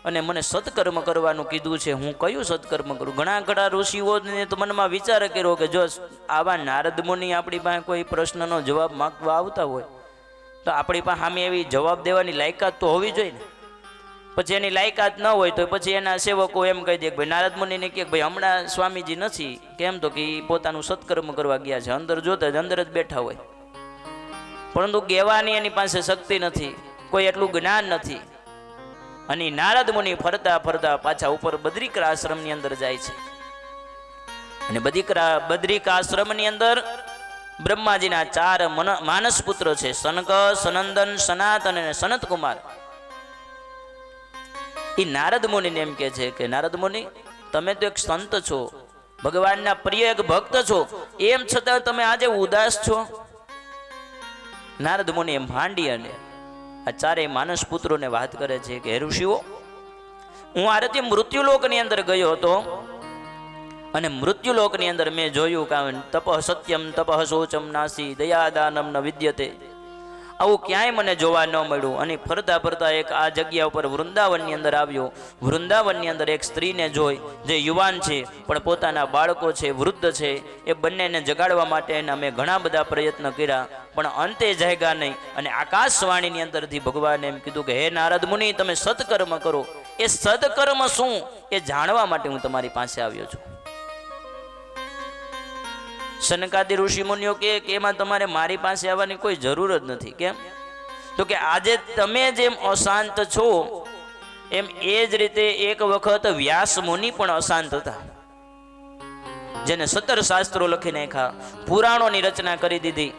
અને મને સત્કર્મ કરવાનું કીધું છે, હું કયું સત્કર્મ કરું? ઘણા ઘણા ઋષિઓને તો મનમાં વિચાર કર્યો કે જો આવા નારદ મુનિ આપણી પાસે કોઈ પ્રશ્નનો જવાબ માંગવા આવતા હોય તો આપણી પાસે સામે એવી જવાબ દેવાની લાયકાત તો હોવી જોઈએ ને. પછી એની લાયકાત ન હોય તો પછી એના સેવકો એમ કહી દે કે ભાઈ નારદ મુનિને કહે ભાઈ હમણાં સ્વામીજી નથી, કેમ તો કે પોતાનું સત્કર્મ કરવા ગયા છે, અંદર જોતા જ અંદર જ બેઠા હોય, પરંતુ કહેવાની એની પાસે શક્તિ નથી, કોઈ એટલું જ્ઞાન નથી. અને નારદ મુનિ ફરતા ફરતા પાછા ઉપર બદ્રિકા આશ્રમની અંદર જાય છે. અને બદ્રિકા આશ્રમની અંદર બ્રહ્માજીના 4 માનસ પુત્ર છે, સનક, સનંદન, સનાતન અને સનત કુમાર. એ નારદ મુનિને એમ કહે છે કે નારદ મુનિ, તમે તો એક સંત છો, ભગવાનના પ્રિય એક ભક્ત છો, એમ છતાં તમે આજે ઉદાસ છો. નારદ મુનિ એમ ભાંડી અને આ 4 માનસ પુત્રોને વાત કરે છે કે હે ઋષિઓ, હું આ રીતે મૃત્યુલોકની અંદર ગયો હતો અને મૃત્યુલોકની અંદર મેં જોયું કે તપઃ સત્યમ તપઃ શોચમ નાસી દયાદાનમ ન વિદ્યતે, આવું ક્યાંય મને જોવા ન મળ્યું. અને ફરતા ફરતા એક આ જગ્યા ઉપર વૃંદાવનની અંદર આવ્યો. વૃંદાવનની અંદર એક સ્ત્રીને જોઈ જે યુવાન છે પણ પોતાના બાળકો છે, વૃદ્ધ છે, એ બંનેને જગાડવા માટે અમે ઘણા બધા પ્રયત્ન કર્યા પણ અંતે જાગ્યા નહીં. અને આકાશવાણીની અંદરથી ભગવાને એમ કીધું કે હે નારદ મુનિ, તમે સત્કર્મ કરો. એ સત્કર્મ શું એ જાણવા માટે હું તમારી પાસે આવ્યો છું. સનકાદી ઋષિ મુનિઓ કે એમાં તમારે મારી પાસે આવવાની કોઈ જરૂર જ નથી. કેમ તો કે આજે તમે જેમ અશાંત છો એમ એ જ રીતે એક વખત વ્યાસ મુનિ પણ અશાંત હતા, જેને 17 શાસ્ત્રો લખી નાખ્યા, પુરાણોની રચના કરી દીધી,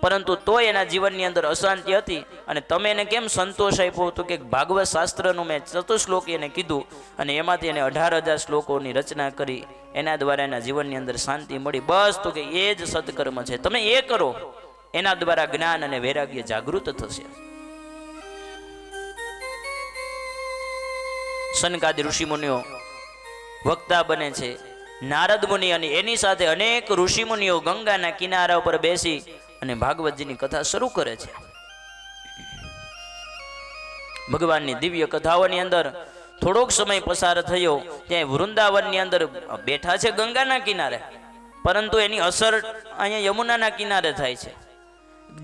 પરંતુ તોય એના જીવનની અંદર અશાંતિ હતી. અને તમે એને કેમ સંતોષ આપ્યો? તો કે ભાગવત શાસ્ત્રનું મેં ચતુશ્લોકી એને કીધું અને એમાંથી એને 18,000 શ્લોકોની રચના કરી, એના દ્વારા એના જીવનની અંદર શાંતિ મળી. બસ તો કે એ જ સત્કર્મ છે, તમે એ કરો, એના દ્વારા જ્ઞાન અને વૈરાગ્ય જાગૃત થશે. સનકાદી ઋષિમુનિઓ વક્તા બને છે. નારદ મુનિ અને એની સાથે અનેક ઋષિમુનિઓ ગંગાના કિનારા ઉપર બેસી અને ભાગવતજીની કથા શરૂ કરે છે. ભગવાનની દિવ્ય કથાઓની અંદર થોડોક સમય પસાર થયો, ત્યાં વૃંદાવનની અંદર બેઠા છે ગંગાના કિનારે, પરંતુ એની અસર અહીંયા યમુનાના કિનારે થાય છે.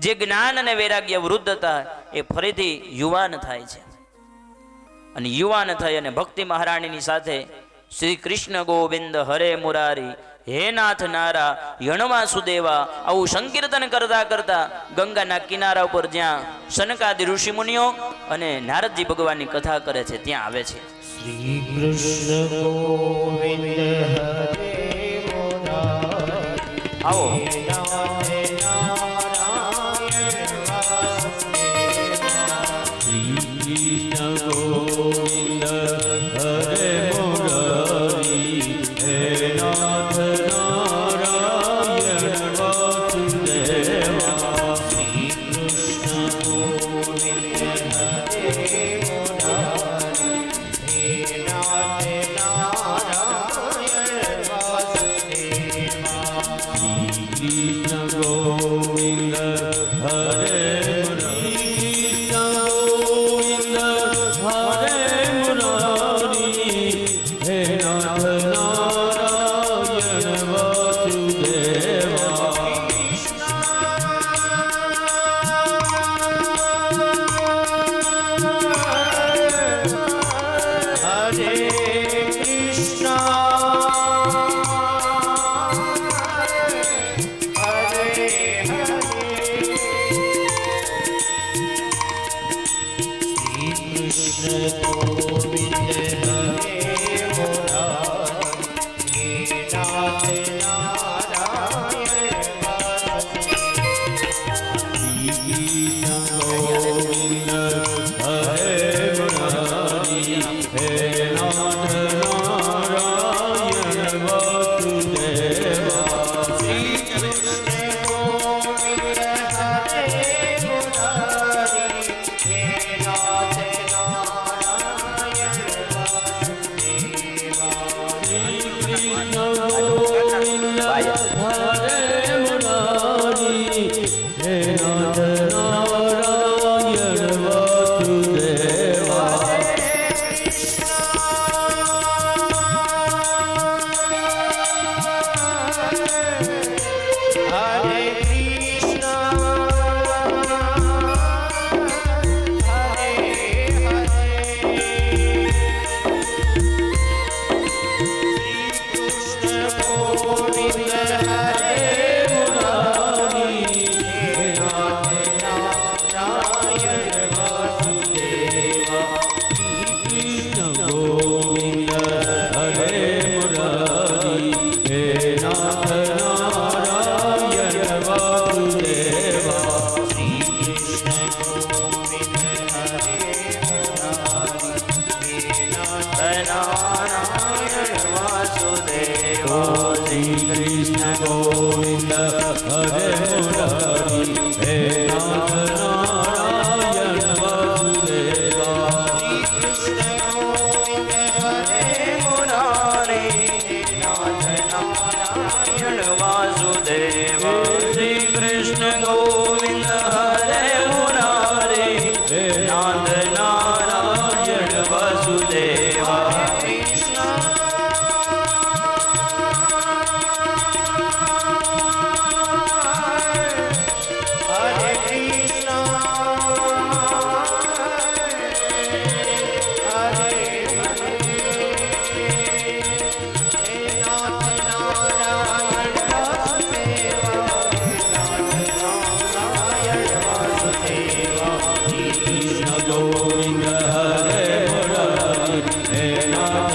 જે જ્ઞાન અને વૈરાગ્ય વૃદ્ધ હતા એ ફરીથી યુવાન થાય છે. અને યુવાન થઈ અને ભક્તિ મહારાણીની સાથે શ્રી કૃષ્ણ ગોવિંદ હરે મુરારી હે નાથ નારા યણવાસુદેવા આવું સંકીર્તન કરતા કરતા ગંગાના કિનારા ઉપર જ્યાં સનકાદી ઋષિ મુનિઓ અને નારદજી ભગવાનની કથા કરે છે ત્યાં આવે છે. શ્રી કૃષ્ણ ગોવિંદ હરે મુરારી આવો હરે મુરારી હે નાથ નારાયણ વાસુદેવા ગોવિંદ હરે મુરારી હે નાથ નારાયણ વાસુદેવા શ્રી કૃષ્ણ ગોવિંદ હરે મુરારી હે નાથ નારાયણ વાસુદેવા ગોવિંદ હરે મુરારી હે નાથ